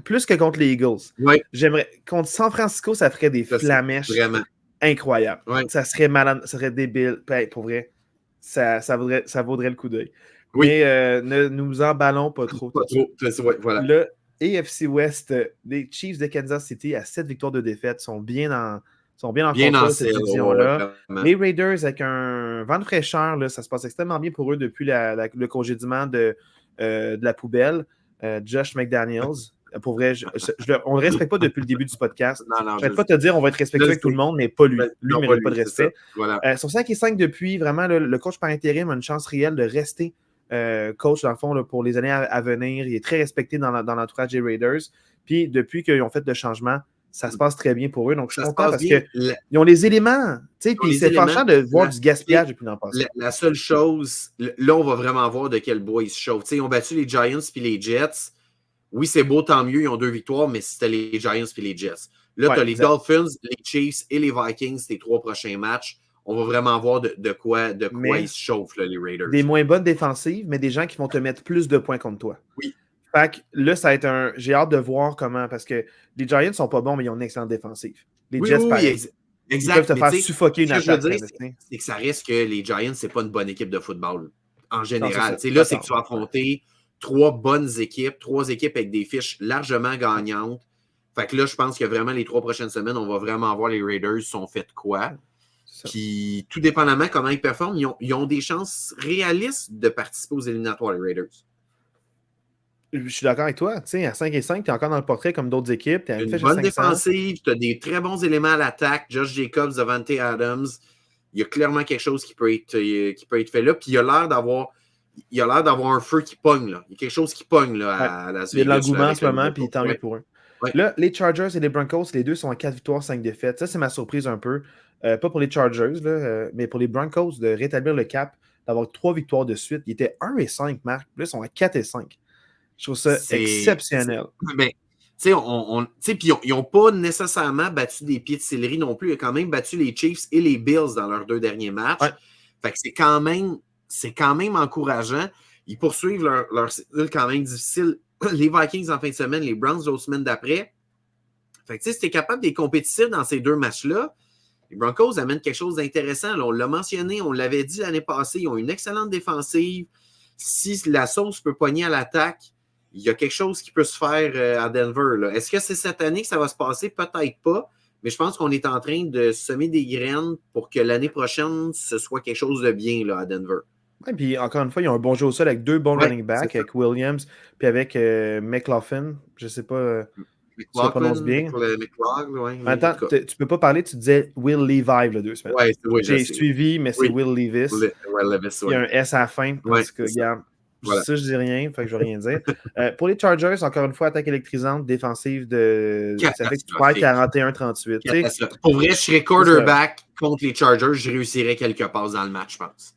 Plus que contre les Eagles. Oui. J'aimerais. Contre San Francisco, ça ferait des flamèches incroyables. Oui. Ça serait malade, ça serait débile. Pour vrai, ça vaudrait le coup d'œil. Oui. Mais ne nous emballons pas trop. Pas trop. Voilà. Le AFC West, les Chiefs de Kansas City à 7 victoires de défaite sont bien en contrôle cette division-là. Les Raiders, avec un vent de fraîcheur, là, ça se passe extrêmement bien pour eux depuis le congédiement de la poubelle. Josh McDaniels. Pour vrai, on ne le respecte pas depuis le début du podcast. Non, Je ne vais pas te dire on va être respectueux avec tout le monde, mais pas lui. Lui ne mérite pas de respect. Voilà. Ils sont 5-5 depuis. Vraiment, le coach par intérim a une chance réelle de rester coach, dans le fond, là, pour les années à venir. Il est très respecté dans l'entourage des Raiders. Puis, depuis qu'ils ont fait le changement, ça se passe très bien pour eux. Donc, je suis content parce qu'ils ont les éléments. Puis, c'est fâchant de voir du gaspillage depuis l'an passé. La seule chose, là, on va vraiment voir de quel bois ils se chauffent. Ils ont battu les Giants puis les Jets. Oui, c'est beau, tant mieux, ils ont 2 victoires, mais c'était les Giants puis les Jets. Là, tu as les Dolphins, les Chiefs et les Vikings, les 3 prochains matchs. On va vraiment voir de quoi ils se chauffent, là, les Raiders. Des moins bonnes défensives, mais des gens qui vont te mettre plus de points contre toi. Oui. Fait que là, ça va être j'ai hâte de voir comment, parce que les Giants sont pas bons, mais ils ont une excellente défensive. Les Jets, pareil. Exact. Ils peuvent te faire suffoquer une attaque. C'est que ça reste que les Giants, c'est pas une bonne équipe de football, en général. Là, c'est que tu vas affronter 3 bonnes équipes, 3 équipes avec des fiches largement gagnantes. Fait que là, je pense que vraiment, les 3 prochaines semaines, on va vraiment voir les Raiders sont fait quoi. Puis, tout dépendamment comment ils performent, ils ont des chances réalistes de participer aux éliminatoires, les Raiders. Je suis d'accord avec toi. Tu sais, à 5-5, tu es encore dans le portrait comme d'autres équipes. Tu as une bonne défensive, tu as des très bons éléments à l'attaque. Josh Jacobs, Davante Adams. Il y a clairement quelque chose qui peut être fait là. Puis, il a l'air d'avoir un feu qui pogne. Là. Il y a quelque chose qui pogne là, à Las Vegas. Il y a de l'engouement en ce moment, puis tant mieux pour eux. Ouais. Là, les Chargers et les Broncos, les deux sont à 4 victoires, 5 défaites. Ça, c'est ma surprise un peu. Pas pour les Chargers, là, mais pour les Broncos, de rétablir le cap, d'avoir 3 victoires de suite. Ils étaient 1-5, Marc. Là, ils sont à 4-5. Je trouve ça exceptionnel. Ben, puis ils n'ont pas nécessairement battu des pieds de céleri non plus. Ils ont quand même battu les Chiefs et les Bills dans leurs 2 derniers matchs. Ouais. Fait que c'est quand même encourageant. Ils poursuivent leur cycle quand même difficile. Les Vikings en fin de semaine, les Browns l'autre semaine d'après. Fait que si tu es capable d'être compétitif dans ces 2 matchs-là, les Broncos amènent quelque chose d'intéressant. Là, on l'a mentionné, on l'avait dit l'année passée, ils ont une excellente défensive. Si la sauce peut pogner à l'attaque, il y a quelque chose qui peut se faire à Denver. Là. Est-ce que c'est cette année que ça va se passer? Peut-être pas. Mais je pense qu'on est en train de semer des graines pour que l'année prochaine, ce soit quelque chose de bien là, à Denver. Oui, puis encore une fois, ils ont un bon jeu au sol avec 2 bons running backs, avec Williams, puis avec McLaughlin. Je ne sais pas si tu le prononces bien. Attends, tu ne peux pas parler, tu disais Will Levis, là, 2 semaines. Oui, j'ai suivi, mais c'est Will Levis. Il y a un S à la fin, parce que, regarde, voilà. Ça, je dis rien, fait que je ne vais rien dire. Pour les Chargers, encore une fois, attaque électrisante, défensive ça fait que tu perds 41-38. Pour vrai, je serais quarterback contre les Chargers, je réussirais quelques passes dans le match, je pense.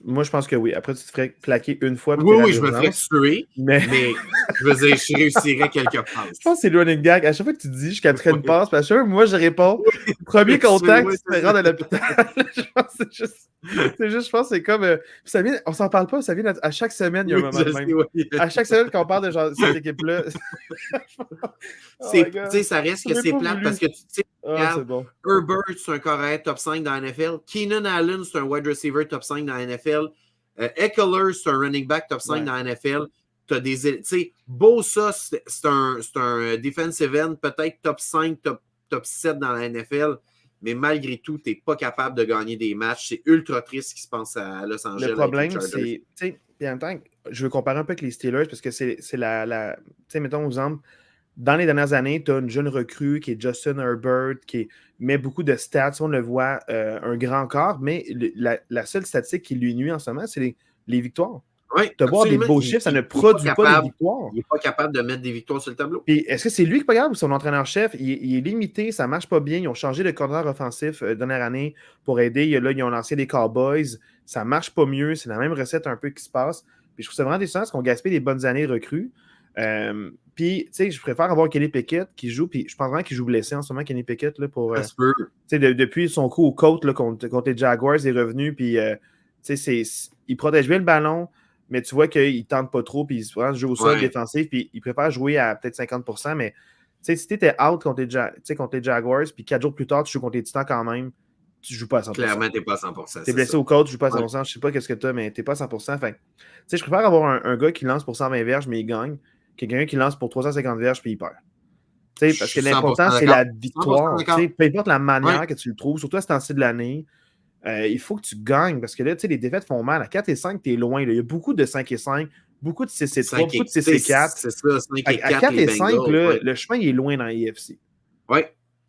Moi, je pense que oui. Après, tu te ferais plaquer une fois. Oui, je me ferais tuer, mais je veux dire, je réussirais quelques passes. Je pense que c'est le running gag. À chaque fois que tu dis, je capterai une passe, parce que moi, je réponds, premier contact, tu te fais rendre à l'hôpital. Je pense que je pense que c'est comme, ça vient, on s'en parle pas, ça vient à chaque semaine, il y a un moment de même. À chaque semaine, quand on parle de genre, cette équipe-là. Ça reste que c'est plate parce que tu sais, bon. Herbert, c'est un carré top 5 dans la NFL. Keenan Allen, c'est un wide receiver top 5 dans la NFL. Eckler, c'est un running back top 5 dans la NFL. Tu as des. Tu sais, Bosa, c'est un defensive end, peut-être top 5, top 7 dans la NFL. Mais malgré tout, tu n'es pas capable de gagner des matchs. C'est ultra triste ce qui se passe à Los Angeles. Le problème, c'est. En même temps, je veux comparer un peu avec les Steelers parce que c'est la. Tu sais, mettons, exemple, dans les dernières années, tu as une jeune recrue qui est Justin Herbert, qui met beaucoup de stats. On le voit, un grand corps, mais la seule statistique qui lui nuit en ce moment, c'est les victoires. Oui, tu as des beaux chiffres, ça ne produit pas des victoires. Il n'est pas capable de mettre des victoires sur le tableau. Puis, est-ce que c'est lui qui est pas capable ou son entraîneur-chef? Il est limité, ça ne marche pas bien. Ils ont changé de coordinateur offensif dernière année pour aider. Là, ils ont lancé des Cowboys. Ça ne marche pas mieux. C'est la même recette un peu qui se passe. Puis, je trouve ça vraiment décevant parce qu'on gaspille des bonnes années recrues. Puis, tu sais, je préfère avoir Kenny Pickett qui joue. Puis, je pense vraiment qu'il joue blessé en ce moment, Kenny Pickett. Là, pour, depuis son coup au côte contre les Jaguars, il est revenu. Puis, tu sais, il protège bien le ballon. Mais tu vois qu'il ne tente pas trop, puis il se joue au sol défensif, puis il préfère jouer à peut-être 50%, mais si tu étais out contre les Jaguars, puis 4 jours plus tard, tu joues contre les Titans quand même, tu ne joues pas à 100%. Clairement, tu n'es pas à 100%. Tu es blessé au côte, tu ne joues pas à 100%. Je ne sais pas qu'est-ce que tu as, mais tu n'es pas à 100%. Fait, je préfère avoir un gars qui lance pour 120 verges, mais il gagne, que quelqu'un qui lance pour 350 verges, puis il perd. Parce que l'important, c'est la victoire. Peu importe la manière que tu le trouves, surtout à ce temps-ci de l'année. Il faut que tu gagnes parce que là, les défaites font mal. À 4-5, tu es loin. Là. Il y a beaucoup de 5-5, beaucoup de CC3, 5 beaucoup de CC4. C'est ça, 5 et 4, à 4 et 5, Bengals, là, ouais. le chemin il est loin dans l'AFC. Oui.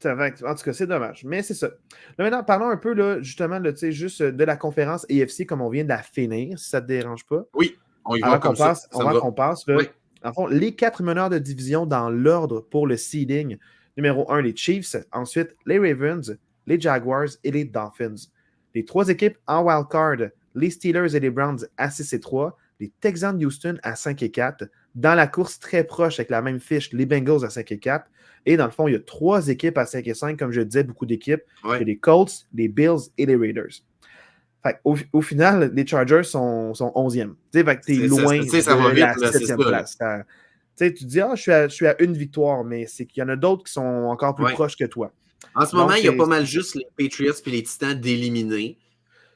En tout cas, c'est dommage. Mais c'est ça. Là, maintenant, parlons un peu là, justement là, juste de la conférence AFC comme on vient de la finir, si ça ne te dérange pas. Oui, on y va comme ça. Avant qu'on passe, là, en fond, les 4 meneurs de division dans l'ordre pour le seeding. Numéro 1, les Chiefs. Ensuite, les Ravens, les Jaguars et les Dolphins. Les 3 équipes en wildcard, les Steelers et les Browns à 6 et 3. Les Texans de Houston à 5 et 4. Dans la course très proche avec la même fiche, les Bengals à 5 et 4. Et dans le fond, il y a 3 équipes à 5 et 5, comme je disais, beaucoup d'équipes. Ouais. Il y a les Colts, les Bills et les Raiders. Fait au final, les Chargers sont 11e. Tu sais, t'es loin de la 7e place. Tu te dis, je suis à une victoire, mais c'est qu'il y en a d'autres qui sont encore plus proches que toi. En ce moment, il y a pas mal juste les Patriots et les Titans d'éliminer.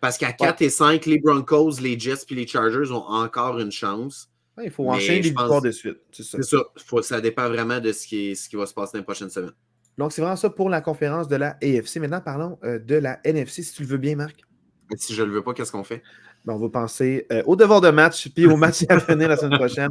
Parce qu'à 4 et 5, les Broncos, les Jets et les Chargers ont encore une chance. Ouais, il faut enchaîner des victoires de suite. C'est ça. Ça dépend vraiment de ce qui va se passer dans les prochaines semaines. Donc, c'est vraiment ça pour la conférence de la AFC. Maintenant, parlons de la NFC, si tu le veux bien, Marc. Si je ne le veux pas, qu'est-ce qu'on fait? On va penser au devoir de match puis au match à venir la semaine prochaine.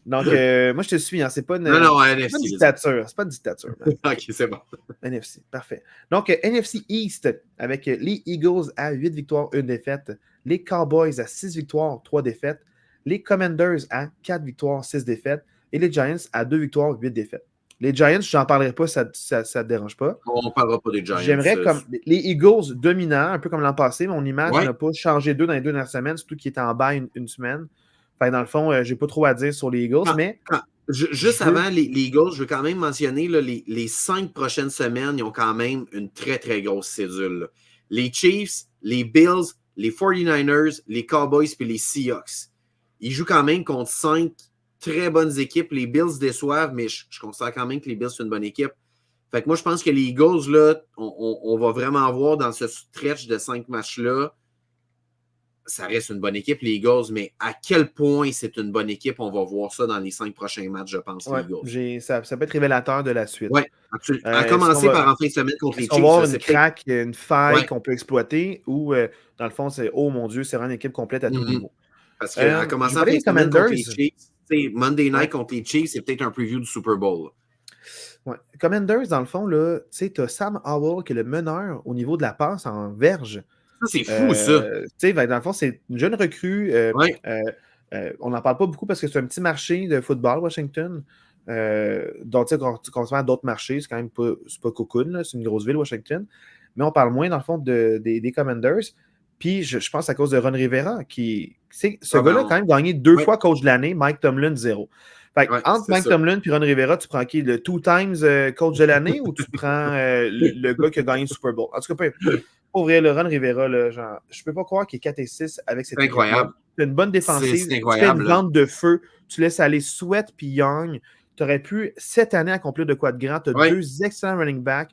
Donc, moi, je te suis. Hein, c'est pas une dictature. C'est pas une dictature. OK, c'est bon. NFC, parfait. Donc, NFC East avec les Eagles à 8 victoires, 1 défaite. Les Cowboys à 6 victoires, 3 défaites. Les Commanders à 4 victoires, 6 défaites. Et les Giants à 2 victoires, 8 défaites. Les Giants, je n'en parlerai pas, ça ne te dérange pas. On ne parlera pas des Giants. J'aimerais comme les Eagles dominants, un peu comme l'an passé. Mon image n'a pas changé d'eux dans les 2 dernières semaines, surtout qu'ils étaient en bas une semaine. Fait, dans le fond, je n'ai pas trop à dire sur les Eagles, mais... Juste avant les Eagles, je veux quand même mentionner là, les 5 prochaines semaines, ils ont quand même une très, très grosse cédule. Là. Les Chiefs, les Bills, les 49ers, les Cowboys et les Seahawks. Ils jouent quand même contre 5 très bonnes équipes. Les Bills déçoivent, mais je considère quand même que les Bills sont une bonne équipe. Fait que moi, je pense que les Eagles, là, on va vraiment voir dans ce stretch de 5 matchs-là, ça reste une bonne équipe, les Eagles, mais à quel point c'est une bonne équipe, on va voir ça dans les 5 prochains matchs, je pense, les Eagles. Ça peut être révélateur de la suite. Oui, absolument. À commencer par en fin de semaine contre les Chiefs. On va avoir une craque, une faille qu'on peut exploiter ou, dans le fond, c'est « Oh mon Dieu, c'est vraiment une équipe complète à tout niveau. » Parce qu'à commencer en fin de semaine contre les Chiefs, Monday night contre les Chiefs, c'est peut-être un preview du Super Bowl. Ouais. Commanders, dans le fond, tu as Sam Howell qui est le meneur au niveau de la passe en verge. Ça, c'est fou, ça. Dans le fond, c'est une jeune recrue. On n'en parle pas beaucoup parce que c'est un petit marché de football, Washington. Donc, contrairement à d'autres marchés, c'est quand même pas cocoon, c'est une grosse ville, Washington. Mais on parle moins, dans le fond, des Commanders. Puis, je pense à cause de Ron Rivera, ce gars-là a quand même gagné 2 fois coach de l'année, Mike Tomlin, 0. Fait entre Mike Tomlin et Ron Rivera, tu prends qui? Le 2 times coach de l'année ou tu prends le gars qui a gagné le Super Bowl? En tout cas, pour vrai, le Ron Rivera, là, genre, je peux pas croire qu'il est 4 et 6 avec cette équipe. Incroyable. Tu as une bonne défensive. C'est incroyable. Tu fais une vente de feu. Tu laisses aller Sweat puis Young. Tu aurais pu, cette année, accomplir de quoi de grand. Tu as 2 excellents running backs.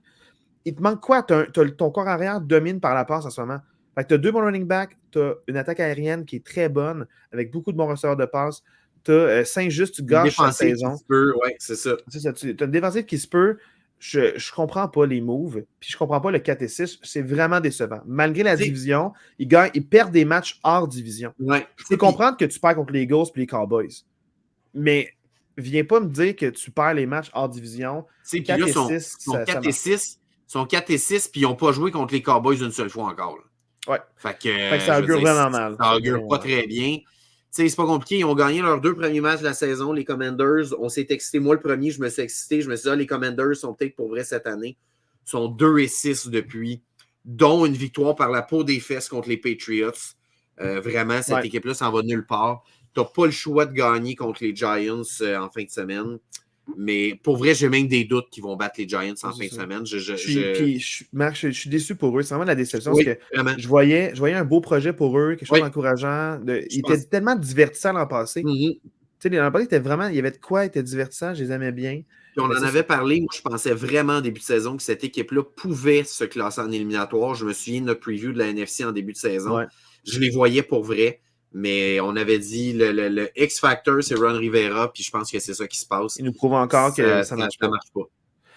Il te manque quoi? Ton corps arrière domine par la passe en ce moment. Fait que tu as 2 bons running backs. Tu as une attaque aérienne qui est très bonne avec beaucoup de bons receveurs de passe. Tu as Saint-Just, tu gâches la saison. Oui, c'est ça. Tu as une défensive qui se peut. Je comprends pas les moves, puis je comprends pas le 4 et 6. C'est vraiment décevant. Malgré la division, ils perdent des matchs hors division. Ouais, je peux comprendre que tu perds contre les Eagles et les Cowboys. Mais viens pas me dire que tu perds les matchs hors division. 4 et 6, sont 4 et 6, puis ils n'ont pas joué contre les Cowboys une seule fois encore. Là. Ouais. Fait que ça augure vraiment mal. Ça augure pas très bien. C'est pas compliqué. Ils ont gagné leurs 2 premiers matchs de la saison. Les Commanders, on s'est excité. Moi, le premier, je me suis excité. Je me suis dit, les Commanders sont peut-être pour vrai cette année. Ils sont 2 et 6 depuis, dont une victoire par la peau des fesses contre les Patriots. Vraiment, cette équipe-là, ça en va nulle part. Tu n'as pas le choix de gagner contre les Giants en fin de semaine. Mais pour vrai, j'ai même des doutes qu'ils vont battre les Giants en fin de semaine. Marc, je suis déçu pour eux. C'est vraiment la déception. Oui, parce que je voyais un beau projet pour eux, quelque chose d'encourageant. Il était tellement divertissant l'an passé. L'an passé, il y avait de quoi, il était divertissant, je les aimais bien. Puis on en avait parlé. Moi, je pensais vraiment en début de saison que cette équipe-là pouvait se classer en éliminatoire. Je me souviens de notre preview de la NFC en début de saison. Je les voyais pour vrai. Mais on avait dit le X-Factor, c'est Ron Rivera, puis je pense que c'est ça qui se passe. Il nous prouve encore que ça ne marche pas.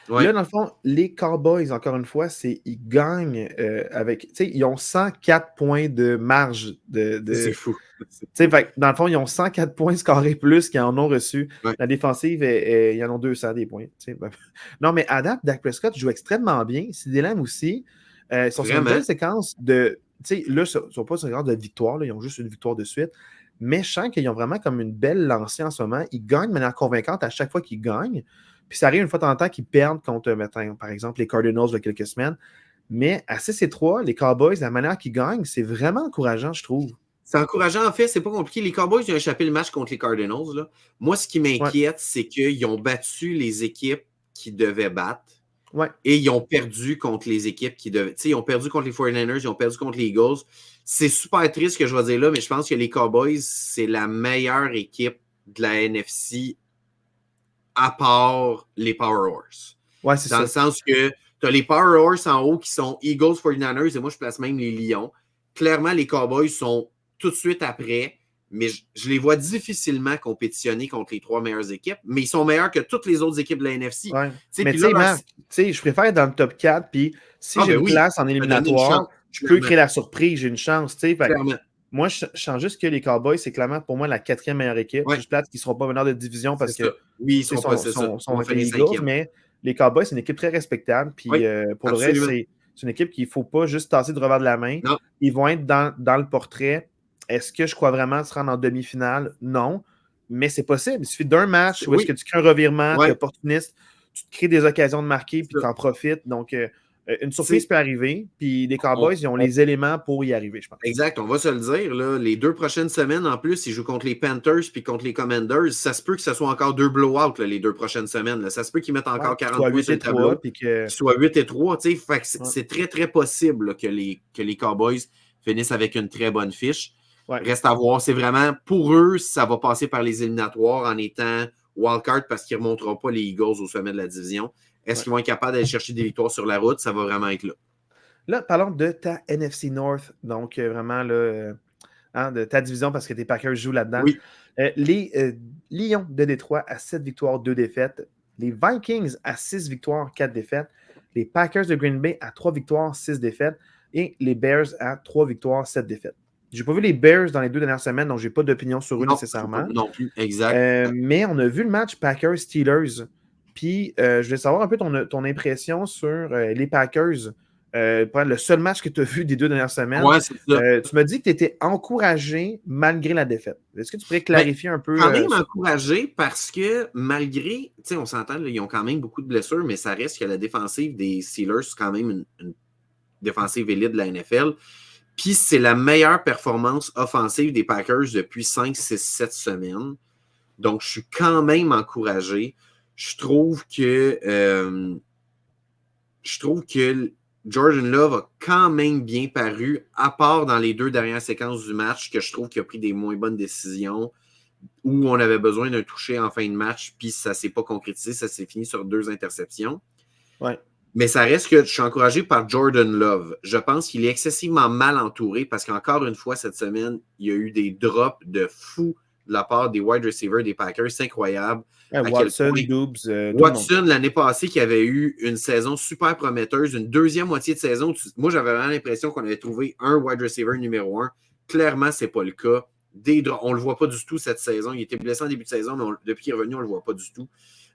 Ouais. Là, dans le fond, les Cowboys, encore une fois, ils gagnent avec. Ils ont 104 points de marge C'est fou. Dans le fond, ils ont 104 points scorés plus qu'ils en ont reçu. Ouais. La défensive, ils en ont 200 des points. Non, mais à date, Dak Prescott joue extrêmement bien. CD Lamb aussi. Ils sont sur une belle séquence de. Là, ils ne sont pas sur une séquence de victoire. Là, ils ont juste une victoire de suite. Mais je sens qu'ils ont vraiment comme une belle lancée en ce moment. Ils gagnent de manière convaincante à chaque fois qu'ils gagnent. Puis ça arrive une fois de temps en temps qu'ils perdent contre, par exemple, les Cardinals il y a quelques semaines. Mais à 6-3, les Cowboys, la manière qu'ils gagnent, c'est vraiment encourageant, je trouve. C'est encourageant, en fait, c'est pas compliqué. Les Cowboys ils ont échappé le match contre les Cardinals. Là. Moi, ce qui m'inquiète, c'est qu'ils ont battu les équipes qui devaient battre. Et ils ont perdu contre les équipes qui devaient. Ils ont perdu contre les 49ers, ils ont perdu contre les Eagles. C'est super triste ce que je vais dire là, mais je pense que les Cowboys, c'est la meilleure équipe de la NFC à part les Power Horse. Ouais, c'est Dans le sens que tu as les Power Horse en haut qui sont Eagles, 49ers, et moi je place même les Lions. Clairement, les Cowboys sont tout de suite après, mais je les vois difficilement compétitionner contre les trois meilleures équipes, mais ils sont meilleurs que toutes les autres équipes de la NFC. Ouais. Mais tu sais, Marc, je préfère être dans le top 4, puis si j'ai une place en éliminatoire, je peux créer la surprise, j'ai une chance. Moi, je sens juste que les Cowboys, c'est clairement pour moi la 4e meilleure équipe. Juste plate qu'ils ne seront pas meneurs de division parce que ils sont avec les Eagles, mais les Cowboys, c'est une équipe très respectable. Puis pour le reste, c'est une équipe qu'il ne faut pas juste tasser de revers de la main. Non. Ils vont être dans le portrait. Est-ce que je crois vraiment se rendre en demi-finale? Non. Mais c'est possible. Il suffit d'un match où est-ce que tu crées un revirement, tu es opportuniste, tu te crées des occasions de marquer, puis tu en profites. Donc, une surprise peut arriver. Puis les Cowboys, ils ont les éléments pour y arriver, je pense. Exact, on va se le dire. Là, les 2 prochaines semaines, en plus, ils jouent contre les Panthers puis contre les Commanders. Ça se peut que ce soit encore 2 blowouts les 2 prochaines semaines. Là. Ça se peut qu'ils mettent encore 40 points sur le tableau. Qu'ils soient 8-3. C'est très, très possible là, que les Cowboys finissent avec une très bonne fiche. Reste à voir. C'est vraiment, pour eux, ça va passer par les éliminatoires en étant wildcard parce qu'ils ne remonteront pas les Eagles au sommet de la division. Est-ce qu'ils vont être capables d'aller chercher des victoires sur la route? Ça va vraiment être là. Là, parlons de ta NFC North. Donc, vraiment, là, de ta division parce que tes Packers jouent là-dedans. Oui. Les Lions de Détroit à 7 victoires, 2 défaites. Les Vikings à 6 victoires, 4 défaites. Les Packers de Green Bay à 3 victoires, 6 défaites. Et les Bears à 3 victoires, 7 défaites. Je n'ai pas vu les Bears dans les 2 dernières semaines, donc je n'ai pas d'opinion sur eux nécessairement. Non plus, exact. Mais on a vu le match Packers-Steelers. Puis, je voulais savoir un peu ton impression sur les Packers. Le seul match que tu as vu des 2 dernières semaines. Ouais, c'est ça. Tu m'as dit que tu étais encouragé malgré la défaite. Est-ce que tu pourrais clarifier un peu? Quand même encouragé parce que malgré, tu sais, on s'entend, là, ils ont quand même beaucoup de blessures, mais ça reste que la défensive des Steelers, c'est quand même une défensive élite de la NFL. Puis c'est la meilleure performance offensive des Packers depuis 5, 6, 7 semaines. Donc, je suis quand même encouragé. Je trouve que Jordan Love a quand même bien paru, à part dans les 2 dernières séquences du match, que je trouve qu'il a pris des moins bonnes décisions, où on avait besoin d'un toucher en fin de match, puis ça ne s'est pas concrétisé, ça s'est fini sur 2 interceptions. Ouais. Mais ça reste que je suis encouragé par Jordan Love. Je pense qu'il est excessivement mal entouré parce qu'encore une fois, cette semaine, il y a eu des drops de fou de la part des wide receivers des Packers. C'est incroyable. Watson, Doubs. Watson, l'année passée, qui avait eu une saison super prometteuse, une deuxième moitié de saison. Moi, j'avais vraiment l'impression qu'on avait trouvé un wide receiver numéro 1. Clairement, ce n'est pas le cas. On ne le voit pas du tout cette saison. Il était blessé en début de saison, mais depuis qu'il est revenu, on ne le voit pas du tout.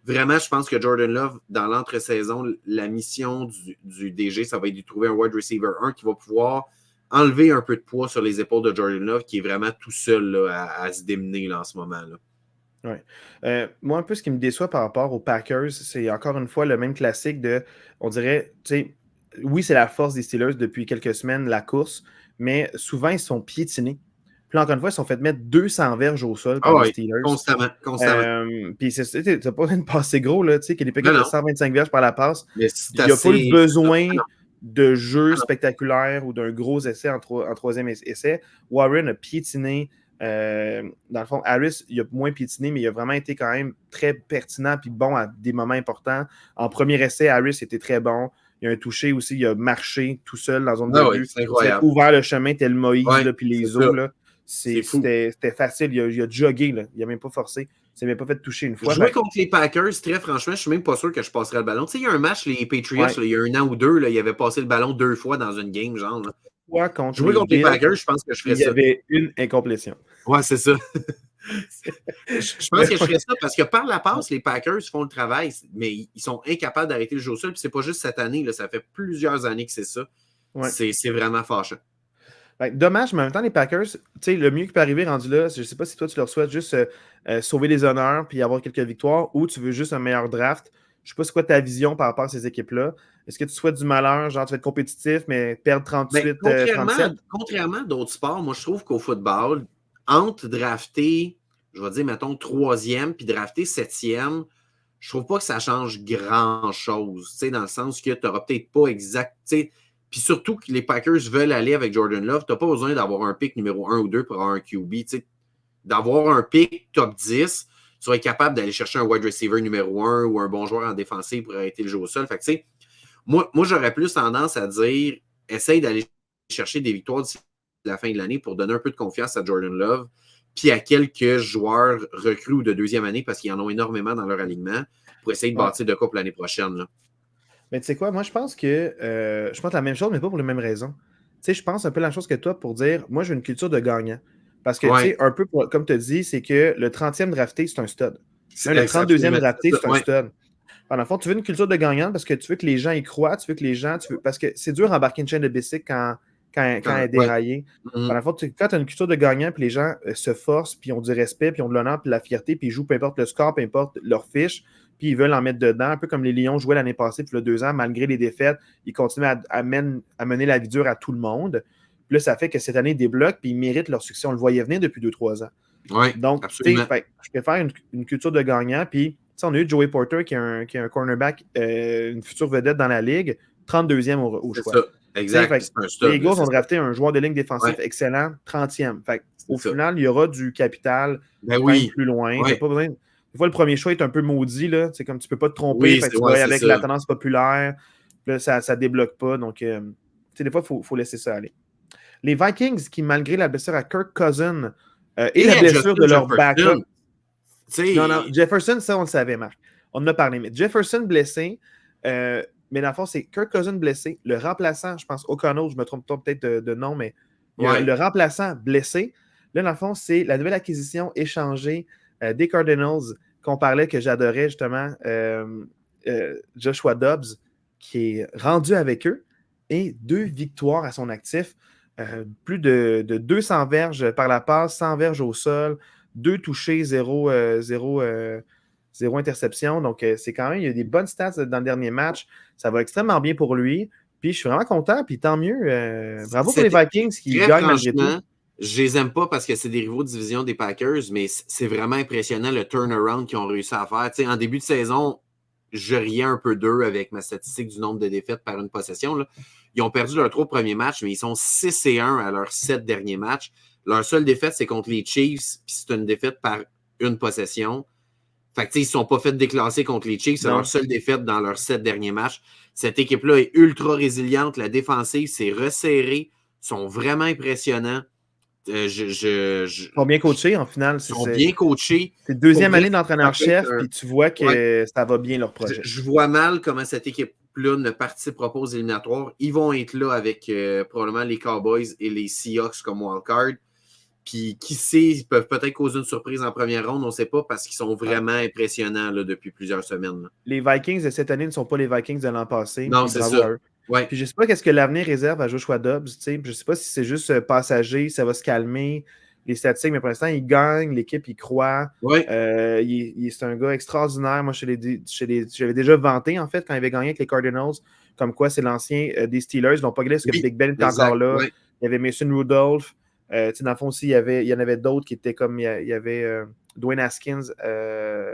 Vraiment, je pense que Jordan Love, dans l'entre-saison, la mission du DG, ça va être de trouver un wide receiver 1 qui va pouvoir enlever un peu de poids sur les épaules de Jordan Love, qui est vraiment tout seul là, à se démener là, en ce moment. Ouais. Moi, un peu ce qui me déçoit par rapport aux Packers, c'est encore une fois le même classique de, on dirait, tu sais, oui, c'est la force des Steelers depuis quelques semaines, la course, mais souvent, ils sont piétinés. Puis encore une fois, ils sont fait mettre 200 verges au sol par les Steelers. Constamment. Puis t'as pas besoin de passer gros, là, tu sais, qu'il y a des Packers de 125 verges par la passe. Il n'y a pas eu besoin de jeu spectaculaire ou d'un gros essai en troisième essai. Warren a piétiné. Dans le fond, Harris, il a moins piétiné, mais il a vraiment été quand même très pertinent et bon à des moments importants. En premier essai, Harris était très bon. Il a un touché aussi, il a marché tout seul dans zone de but. Il a ouvert le chemin tel Moïse, puis les os. C'était facile. Il a jogué, là. Il n'a même pas forcé. s'est même pas fait toucher une fois. Jouer contre les Packers, très franchement, je suis même pas sûr que je passerais le ballon. Tu sais, il y a un match, les Patriots, là, il y a 1 an ou 2, là, ils avaient passé le ballon 2 fois dans une game, genre. Là. Jouer contre les Packers, je pense que je ferais ça. Il y avait une incomplétion. Ouais, c'est ça. Je pense que je ferais ça parce que par la passe, les Packers font le travail, mais ils sont incapables d'arrêter le jeu au sol. Puis c'est pas juste cette année, là, ça fait plusieurs années que c'est ça. Ouais. C'est vraiment fâcheux. Dommage, mais en même temps, les Packers, tu sais, le mieux qui peut arriver rendu là, je sais pas si toi tu leur souhaites juste sauver les honneurs puis avoir quelques victoires ou tu veux juste un meilleur draft. Je sais pas c'est quoi ta vision par rapport à ces équipes-là. Est-ce que tu souhaites du malheur, genre tu vas être compétitif, mais perdre 38, 37? Contrairement à d'autres sports, moi je trouve qu'au football, entre drafter, je vais dire, mettons, 3e puis drafter 7e, je trouve pas que ça change grand-chose. Tu sais, dans le sens que tu n'auras peut-être pas exact. Puis surtout que les Packers veulent aller avec Jordan Love, tu n'as pas besoin d'avoir un pick numéro 1 ou 2 pour avoir un QB. D'avoir un pick top 10, tu vas être capable d'aller chercher un wide receiver numéro 1 ou un bon joueur en défensive pour arrêter le jeu au sol. Fait que, moi, j'aurais plus tendance à dire essaye d'aller chercher des victoires d'ici la fin de l'année pour donner un peu de confiance à Jordan Love puis à quelques joueurs recrues ou de deuxième année parce qu'ils en ont énormément dans leur alignement pour essayer de bâtir de quoi pour l'année prochaine. Là. Mais tu sais quoi, moi je pense que la même chose, mais pas pour les mêmes raisons. Tu sais, je pense un peu la même chose que toi pour dire, moi j'ai une culture de gagnant. Parce que, tu sais, un peu, comme tu as dit, c'est que le 30e drafté, c'est un stud. Le 32e drafté, c'est un stud. Dans le fond, tu veux une culture de gagnant parce que tu veux que les gens y croient, tu veux que les gens... parce que c'est dur d'embarquer une chaîne de bicycle quand elle est déraillée. Dans le fond, quand tu as une culture de gagnant, puis les gens se forcent, puis ont du respect, puis ont de l'honneur, puis de la fierté, puis ils jouent peu importe le score, peu importe leur fiche, puis ils veulent en mettre dedans, un peu comme les Lions jouaient l'année passée, puis il y a 2 ans, malgré les défaites, ils continuent à mener la vie dure à tout le monde. Puis là, ça fait que cette année, ils débloquent, puis ils méritent leur succès. On le voyait venir depuis 2-3 ans. Oui, donc, je préfère une culture de gagnant, puis on a eu Joey Porter, qui est un cornerback, une future vedette dans la ligue, 32e au choix. Ça. Exact. Les Eagles ont drafté un joueur de ligne défensif excellent, 30e. Au final, il y aura du capital plus loin. Pas besoin. Des fois, le premier choix est un peu maudit. Là. C'est comme tu ne peux pas te tromper. Tu vas avec la tendance populaire. Là, ça ne débloque pas. Donc, des fois, il faut laisser ça aller. Les Vikings, qui, malgré la blessure à Kirk Cousins et la blessure de leur backup. Non, Jefferson, ça, on le savait, Marc. On en a parlé. Mais Jefferson blessé, mais dans le fond, c'est Kirk Cousins blessé. Le remplaçant, je pense, O'Connell, je me trompe peut-être de nom, mais le remplaçant blessé. Là, dans le fond, c'est la nouvelle acquisition échangée des Cardinals qu'on parlait, que j'adorais justement, Joshua Dobbs, qui est rendu avec eux, et 2 victoires à son actif. Plus de 200 verges par la passe, 100 verges au sol, 2 touchés, 0 interception. Donc, c'est quand même, il y a des bonnes stats dans le dernier match. Ça va extrêmement bien pour lui. Puis, je suis vraiment content. Puis, tant mieux. Bravo pour les Vikings qui gagnent malgré tout. Je les aime pas parce que c'est des rivaux de division des Packers, mais c'est vraiment impressionnant le turnaround qu'ils ont réussi à faire. T'sais, en début de saison, je riais un peu d'eux avec ma statistique du nombre de défaites par une possession. Là. Ils ont perdu leurs 3 premiers matchs, mais ils sont 6-1 à leurs 7 derniers matchs. Leur seule défaite, c'est contre les Chiefs, puis c'est une défaite par une possession. Fait que, ils ne sont pas fait déclasser contre les Chiefs. C'est leur seule défaite dans leurs 7 derniers matchs. Cette équipe-là est ultra résiliente. La défensive s'est resserrée. Ils sont vraiment impressionnants. Ils sont bien coachés, en final. Ils sont bien coachés. C'est 2e année d'entraîneur-chef, puis tu vois que ça va bien leur projet. Je vois mal comment cette équipe-là ne participera pas aux éliminatoires. Ils vont être là avec probablement les Cowboys et les Seahawks comme wildcard. Puis, qui sait, ils peuvent peut-être causer une surprise en première ronde, on ne sait pas, parce qu'ils sont vraiment impressionnants là, depuis plusieurs semaines. Là. Les Vikings de cette année ne sont pas les Vikings de l'an passé. Non, c'est ça. Ouais. Puis je ne sais pas qu'est-ce que l'avenir réserve à Joshua Dobbs. Je ne sais pas si c'est juste passager, ça va se calmer, les statistiques, mais pour l'instant, il gagne, l'équipe y croit. Ouais. C'est un gars extraordinaire. Moi, je l'avais déjà vanté, en fait, quand il avait gagné avec les Cardinals, comme quoi c'est l'ancien des Steelers. Ils n'ont pas gagné parce que Big Ben est encore là. Ouais. Il y avait Mason Rudolph. Dans le fond aussi, il y en avait d'autres qui étaient comme, il y avait Dwayne Haskins,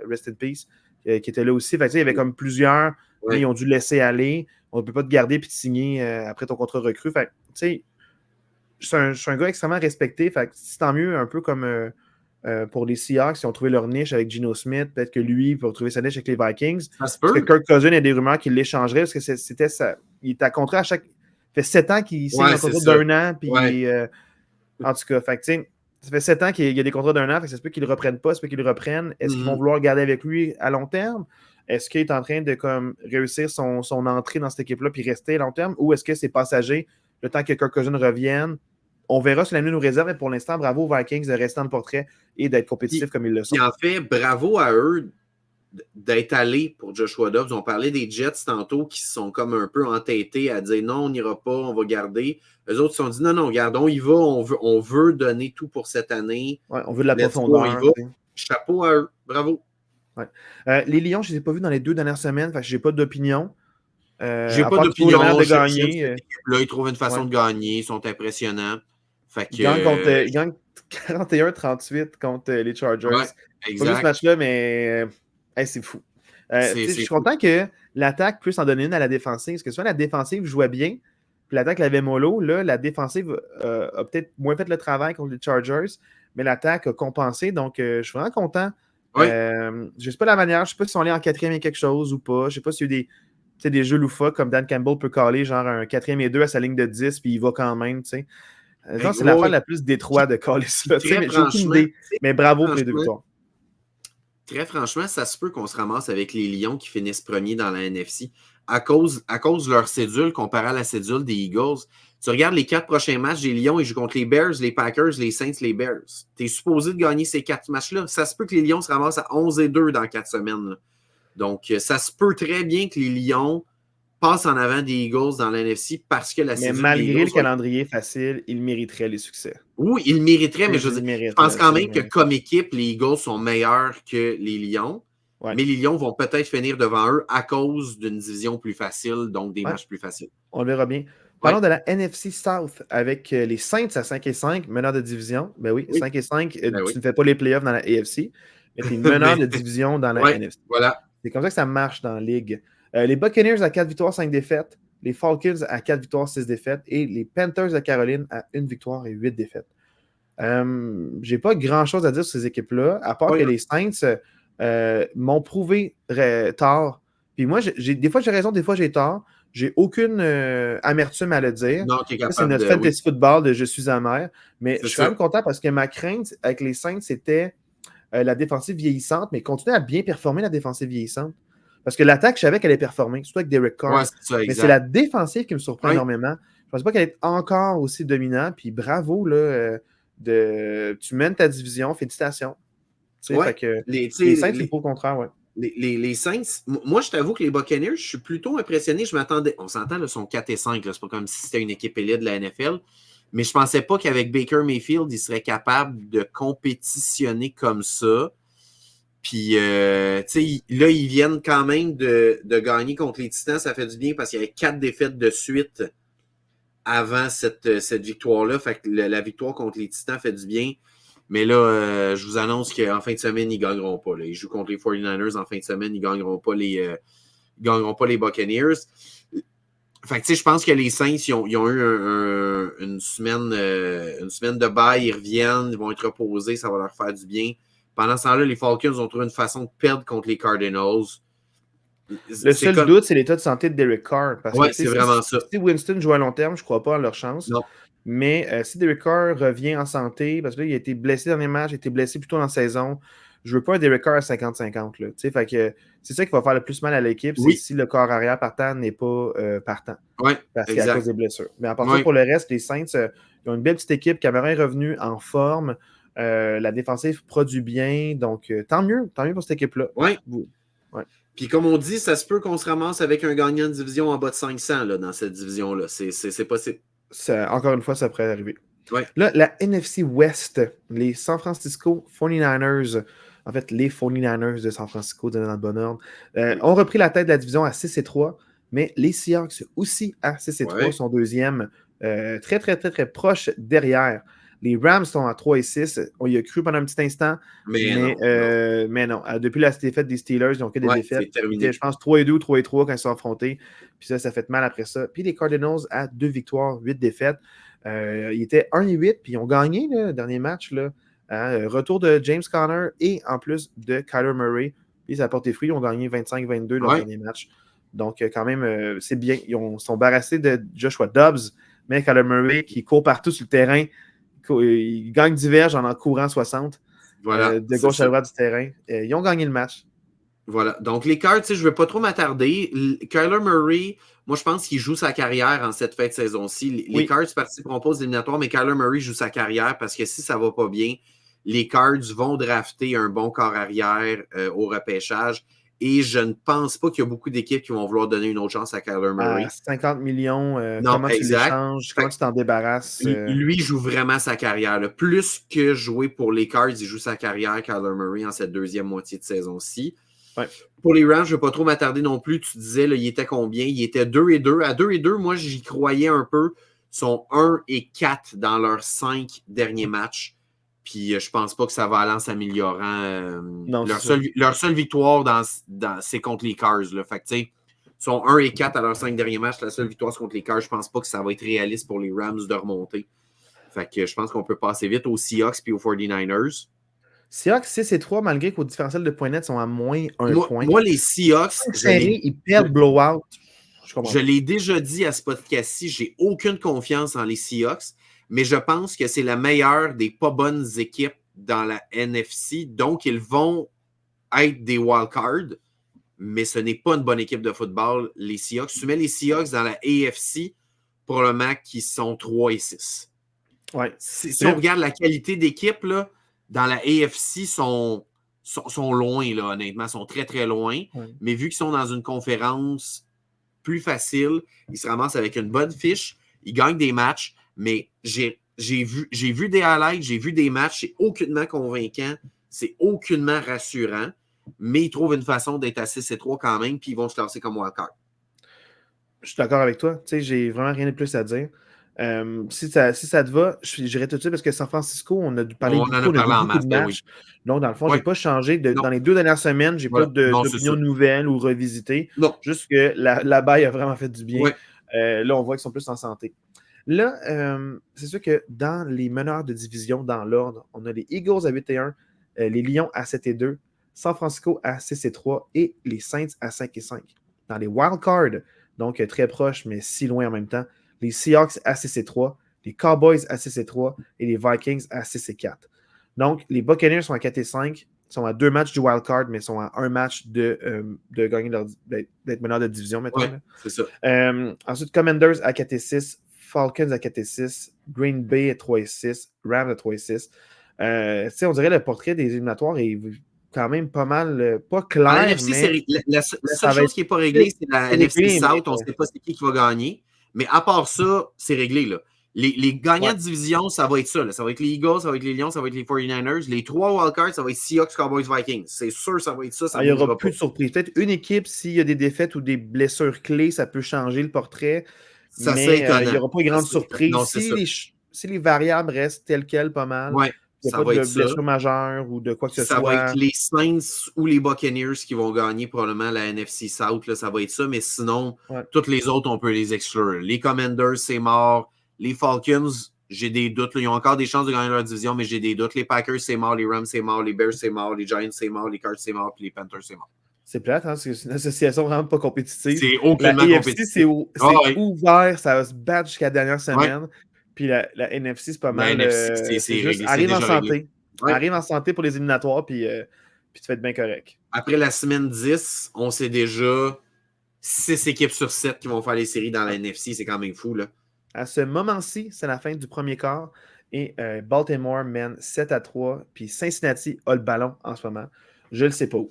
Rest in Peace, qui était là aussi. Fait que, il y avait comme plusieurs, mais ils ont dû laisser aller. On ne peut pas te garder et te signer après ton contrat recru. Fait que, je suis un gars extrêmement respecté. Fait que, c'est tant mieux, un peu comme pour les Seahawks, qui ont trouvé leur niche avec Geno Smith. Peut-être que lui, pour trouver sa niche avec les Vikings. Parce que Kirk Cousins, il y a des rumeurs qu'il l'échangerait parce que c'était ça. Il est à contrat à chaque. Ça fait 7 ans qu'il signe un contrat d'1 an. Puis en tout cas, fait que, Ça fait 7 ans qu'il y a des contrats d'1 an, fait que ça se peut qu'ils ne le reprennent pas, ça se peut qu'ils le reprennent. Est-ce qu'ils vont vouloir garder avec lui à long terme? Est-ce qu'il est en train de comme, réussir son entrée dans cette équipe-là puis rester à long terme? Ou est-ce que c'est passager le temps que Kirk Cousins revienne? On verra si l'avenir nous réserve, mais pour l'instant, bravo aux Vikings de rester dans le portrait et d'être compétitifs comme ils le sont. Et en fait, bravo à eux d'être allés pour Joshua Dobbs. On parlait des Jets tantôt qui sont comme un peu entêtés à dire non, on n'ira pas, on va garder. Eux autres se sont dit non, regarde, on y va, on veut donner tout pour cette année. Ouais, on veut de la profondeur. On y va. Chapeau à eux. Bravo. Ouais. Les Lions, je ne les ai pas vus dans les 2 dernières semaines, je n'ai pas d'opinion. J'ai pas d'opinion. De gagner. Là, ils trouvent une façon de gagner, ils sont impressionnants. Fait que, ils gagnent 41-38 contre les Chargers. Ouais, exact. Pas vu ce match-là, mais c'est fou. Je suis content que l'attaque puisse en donner une à la défensive. Parce que souvent, la défensive jouait bien, puis l'attaque l'avait mollo. Là, la défensive a peut-être moins fait le travail contre les Chargers, mais l'attaque a compensé. Donc, je suis vraiment content. Oui. Je ne sais pas la manière. Je ne sais pas si on est en 4e et quelque chose ou pas. Je ne sais pas s'il y a eu des jeux loufoques comme Dan Campbell peut caler, genre un 4e et 2 à sa ligne de 10, puis il va quand même. C'est l'affaire la plus détroite de caler ça. Mais j'ai aucune idée. Mais bravo pour les 2 victoires. Très franchement, ça se peut qu'on se ramasse avec les Lions qui finissent premiers dans la NFC à cause de leur cédule comparée à la cédule des Eagles. Tu regardes les 4 prochains matchs des Lions, ils jouent contre les Bears, les Packers, les Saints, les Bears. Tu es supposé de gagner ces 4 matchs-là. Ça se peut que les Lions se ramassent à 11-2 dans 4 semaines. Là. Donc, ça se peut très bien que les Lions passent en avant des Eagles dans la NFC parce que la cédule. Mais malgré le calendrier facile, ils mériteraient les succès. Oui, ils mériteraient, mais je pense quand même que comme équipe, les Eagles sont meilleurs que les Lions. Ouais. Mais les Lions vont peut-être finir devant eux à cause d'une division plus facile, donc des matchs plus faciles. On verra bien. Parlons de la NFC South avec les Saints à 5-5, meneurs de division. Ben oui, 5-5, tu ne fais pas les playoffs dans la AFC, mais tu es meneur de division dans la NFC. Voilà. C'est comme ça que ça marche dans la ligue. Les Buccaneers à 4 victoires, 5 défaites. Les Falcons à 4 victoires, 6 défaites. Et les Panthers de Caroline à 1 victoire et 8 défaites. J'ai pas grand-chose à dire sur ces équipes-là, à part que les Saints m'ont prouvé tard. Puis moi, des fois j'ai raison, des fois j'ai tort. J'ai aucune amertume à le dire. Non, c'est notre fantasy football de je suis amer. Mais je suis quand même content parce que ma crainte avec les Saints, c'était la défensive vieillissante, mais continuer à bien performer la défensive vieillissante. Parce que l'attaque, je savais qu'elle allait performer, surtout avec Derek Carr. Ouais, c'est ça, mais c'est la défensive qui me surprend énormément. Je ne pense pas qu'elle est encore aussi dominante. Puis bravo, là, tu mènes ta division. Félicitations. Fait que les Saints, c'est pas au contraire, ouais. Les Saints, moi, je t'avoue que les Buccaneers, je suis plutôt impressionné. Je m'attendais, on s'entend, ils sont 4-5. C'est pas comme si c'était une équipe élite de la NFL. Mais je ne pensais pas qu'avec Baker Mayfield, ils seraient capables de compétitionner comme ça. Puis, tu sais, là, ils viennent quand même de gagner contre les Titans. Ça fait du bien parce qu'il y avait 4 défaites de suite avant cette victoire-là. Fait que la victoire contre les Titans fait du bien. Mais là, je vous annonce qu'en fin de semaine, ils ne gagneront pas. Là. Ils jouent contre les 49ers en fin de semaine. Ils ne gagneront pas les Buccaneers. Fait que, tu sais, je pense que les Saints, ils ont eu une semaine de bye. Ils reviennent, ils vont être reposés. Ça va leur faire du bien. Pendant ce temps-là, les Falcons ont trouvé une façon de perdre contre les Cardinals. Le seul doute, c'est l'état de santé de Derek Carr. Oui, c'est vraiment ça. Si Winston joue à long terme, je ne crois pas en leur chance. Non. Mais si Derek Carr revient en santé, parce que là, il a été blessé dans les matchs, il a été blessé plus tôt dans la saison, je ne veux pas un Derek Carr à 50-50. Fait que c'est ça qui va faire le plus mal à l'équipe, c'est si le corps arrière partant n'est pas partant. Oui, parce qu'il y a à cause des blessures. Mais à part ça, pour le reste, les Saints, ils ont une belle petite équipe. Cameron est revenu en forme. La défensive produit bien. Donc, tant mieux pour cette équipe-là. Oui. Ouais. Puis comme on dit, ça se peut qu'on se ramasse avec un gagnant de division en bas de 500 là, dans cette division-là. C'est possible. Encore une fois, ça pourrait arriver. Ouais. Là, la NFC West, les San Francisco 49ers, en fait, les 49ers de San Francisco, dans le bon ordre, ont repris la tête de la division à 6-3, mais les Seahawks aussi à 6-3 sont deuxième, très, très, très, très proche derrière. Les Rams sont à 3-6. On y a cru pendant un petit instant. Mais non. Depuis la défaite des Steelers, ils n'ont que des défaites. Je pense 3-2 ou 3-3 quand ils sont affrontés. Puis ça fait mal après ça. Puis les Cardinals à 2 victoires, 8 défaites. Ils étaient 1-8, puis ils ont gagné le dernier match. Là. Retour de James Conner et en plus de Kyler Murray. Puis ça a porté fruit. Ils ont gagné 25-22 leur dernier match. Donc, quand même, c'est bien. Ils sont embarrassés de Joshua Dobbs, mais Kyler Murray qui court partout sur le terrain. ils gagnent diverges en courant 60 de gauche à droite du terrain. Ils ont gagné le match. Voilà. Donc, les Cards, je ne vais pas trop m'attarder. Kyler Murray, moi, je pense qu'il joue sa carrière en cette fin de saison-ci. Les Cards participeront pas aux éliminatoires, mais Kyler Murray joue sa carrière parce que si ça ne va pas bien, les Cards vont drafter un bon corps arrière au repêchage. Et je ne pense pas qu'il y a beaucoup d'équipes qui vont vouloir donner une autre chance à Kyler Murray. 50 millions, non, comment tu l'échanges, comment tu t'en débarrasses? Lui joue vraiment sa carrière. Là. Plus que jouer pour les Cards, il joue sa carrière, Kyler Murray, en cette deuxième moitié de saison-ci. Ouais. Pour les Rams, je ne vais pas trop m'attarder non plus. Tu disais, là, il était combien? Il était 2-2. À 2-2, moi, j'y croyais un peu. Ils sont 1-4 dans leurs 5 derniers matchs. Puis je pense pas que ça va aller en s'améliorant. Leur seule victoire c'est contre les Cards. Là. Fait que, tu sais, ils sont 1-4 à leurs 5 derniers matchs. La seule victoire, c'est contre les Cards. Je pense pas que ça va être réaliste pour les Rams de remonter. Fait que je pense qu'on peut passer vite aux Seahawks et aux 49ers. Seahawks 6-3, malgré qu'au différentiel de points nets sont à moins 1 point. Moi, les Seahawks, ils perdent blowout. Je l'ai déjà dit à ce podcast-ci, j'ai aucune confiance en les Seahawks, mais je pense que c'est la meilleure des pas bonnes équipes dans la NFC. Donc, ils vont être des wildcards, mais ce n'est pas une bonne équipe de football, les Seahawks. Tu mets les Seahawks dans la AFC, probablement qu'ils sont 3-6. Ouais. Si on regarde la qualité d'équipe, là, dans la AFC, sont loin, là, honnêtement, sont très, très loin. Ouais. Mais vu qu'ils sont dans une conférence plus facile, ils se ramassent avec une bonne fiche, ils gagnent des matchs, mais j'ai vu des highlights, j'ai vu des matchs, c'est aucunement convaincant, c'est aucunement rassurant, mais ils trouvent une façon d'être à 6-3 quand même, puis ils vont se classer comme wildcard. Je suis d'accord avec toi. Tu sais, j'ai vraiment rien de plus à dire. Si ça te va, j'irai tout de suite parce que San Francisco, on a parlé beaucoup de matchs. Oui. Donc, dans le fond, je n'ai pas changé. Dans les 2 dernières semaines, je n'ai pas d'opinion nouvelle ou revisitée. Non. Juste que la baille a vraiment fait du bien. Ouais. Là, on voit qu'ils sont plus en santé. Là, c'est sûr que dans les meneurs de division, dans l'ordre, on a les Eagles à 8-1, les Lions à 7-2, San Francisco à 6-3 et les Saints à 5-5. Dans les wildcards, donc très proches, mais si loin en même temps, les Seahawks à 6-3, les Cowboys à 6-3 et les Vikings à 6-4. Donc, les Buccaneers sont à 4-5, sont à 2 matchs du wildcard, mais sont à 1 match de gagner d'être meneur de division, maintenant. Ouais, c'est ça. Ensuite, Commanders à 4-6, Falcons à 4-6, Green Bay à 3-6, Rams à 3-6. On dirait le portrait des éliminatoires est quand même pas mal, pas clair. La NFC, mais la seule chose qui n'est pas réglée, c'est la NFC South. On ne sait pas c'est qui va gagner. Mais à part ça, c'est réglé. Là. Les gagnants de division, ça va être ça. Là. Ça va être les Eagles, ça va être les Lions, ça va être les 49ers. Les 3 wildcards, ça va être Seahawks, Cowboys, Vikings. C'est sûr, ça va être ça. Il n'y aura plus de surprise. Peut-être une équipe, s'il y a des défaites ou des blessures clés, ça peut changer le portrait. Ça mais il n'y aura pas de grande surprise. Non, si les variables restent telles quelles, pas mal. Ouais. Il n'y a pas de blessure majeure ou de quoi que ce soit. Ça va être les Saints ou les Buccaneers qui vont gagner probablement la NFC South. Là, ça va être ça, mais sinon, toutes les autres, on peut les exclure. Les Commanders, c'est mort. Les Falcons, j'ai des doutes. Là. Ils ont encore des chances de gagner leur division, mais j'ai des doutes. Les Packers, c'est mort. Les Rams, c'est mort. Les Bears, c'est mort. Les Giants, c'est mort. Les Cards, c'est mort. Puis les Panthers, c'est mort. C'est plate, hein? C'est une association vraiment pas compétitive. C'est aucunement compétitif. C'est ouvert. Ça va se battre jusqu'à la dernière semaine. Puis la NFC, c'est pas mal. NFC, c'est arrive en santé. Arrive en santé pour les éliminatoires, puis tu vas être bien correct. Après la semaine 10, on sait déjà 6 équipes sur 7 qui vont faire les séries dans la NFC. C'est quand même fou, là. À ce moment-ci, c'est la fin du premier quart. Et Baltimore mène 7-3. Puis Cincinnati a le ballon en ce moment. Je ne le sais pas où.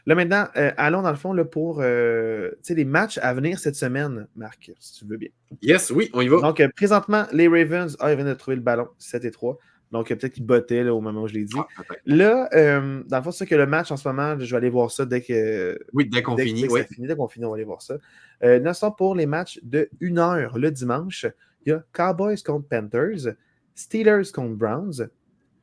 Là, maintenant, allons dans le fond là, pour les matchs à venir cette semaine, Marc, si tu veux bien. Yes, oui, on y va. Donc, présentement, les Ravens, ils viennent de trouver le ballon, 7-3. Donc, peut-être qu'ils bottaient là, au moment où je l'ai dit. Là, dans le fond, c'est que le match en ce moment, je vais aller voir ça dès qu'on finit. Dès qu'on finit, on va aller voir ça. Nous sommes pour les matchs de 1h le dimanche. Il y a Cowboys contre Panthers, Steelers contre Browns,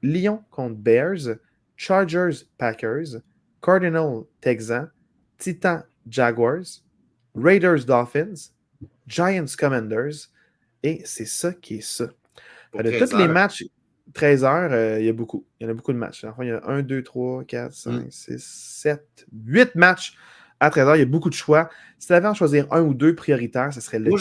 Lions contre Bears, Chargers Packers, Cardinals Texans, Titans Jaguars, Raiders Dolphins, Giants Commanders. Et c'est ça qui est ça. De tous les matchs 13h, il y en a beaucoup de matchs. Enfin, il y a 1, 2, 3, 4, 5, 6, 7, 8 matchs à 13h. Il y a beaucoup de choix. Si tu avais à en choisir un ou deux prioritaires, ce serait lequel?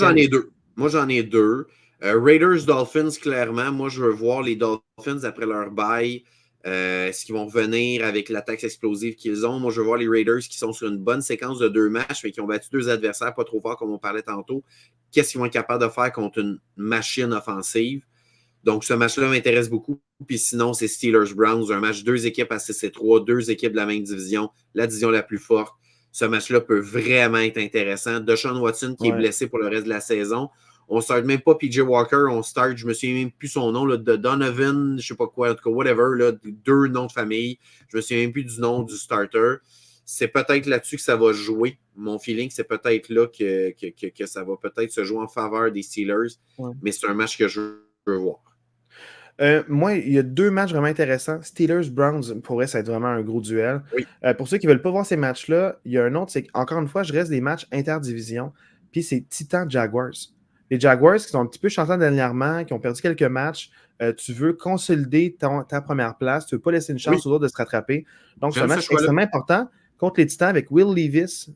Moi, j'en ai deux. Raiders-Dolphins, clairement. Moi, je veux voir les Dolphins après leur bye. Est-ce qu'ils vont revenir avec l'attaque explosive qu'ils ont? Moi, je veux voir les Raiders qui sont sur une bonne séquence de 2 matchs, mais qui ont battu 2 adversaires pas trop forts, comme on parlait tantôt. Qu'est-ce qu'ils vont être capables de faire contre une machine offensive? Donc, ce match-là m'intéresse beaucoup. Puis sinon, c'est Steelers-Browns, un match 2 équipes à 6-3, 2 équipes de la même division, la division la plus forte. Ce match-là peut vraiment être intéressant. Deshaun Watson qui est blessé pour le reste de la saison. On ne start même pas PJ Walker, on start, je me souviens même plus son nom, là, de Donovan, je ne sais pas quoi, en tout cas, whatever, là, 2 noms de famille. Je me souviens même plus du nom du starter. C'est peut-être là-dessus que ça va jouer. Mon feeling, c'est peut-être là que ça va peut-être se jouer en faveur des Steelers. Mais c'est un match que je veux voir. Moi, il y a 2 matchs vraiment intéressants. Steelers-Browns, pourrait ça être vraiment un gros duel. Oui. Pour ceux qui ne veulent pas voir ces matchs-là, il y a un autre, c'est qu'encore une fois, je reste des matchs interdivision. Puis c'est Titans-Jaguars. Les Jaguars qui sont un petit peu chantants dernièrement, qui ont perdu quelques matchs, tu veux consolider ta première place, tu ne veux pas laisser une chance aux autres de se rattraper. Donc, c'est un match extrêmement important contre les Titans avec Will Levis,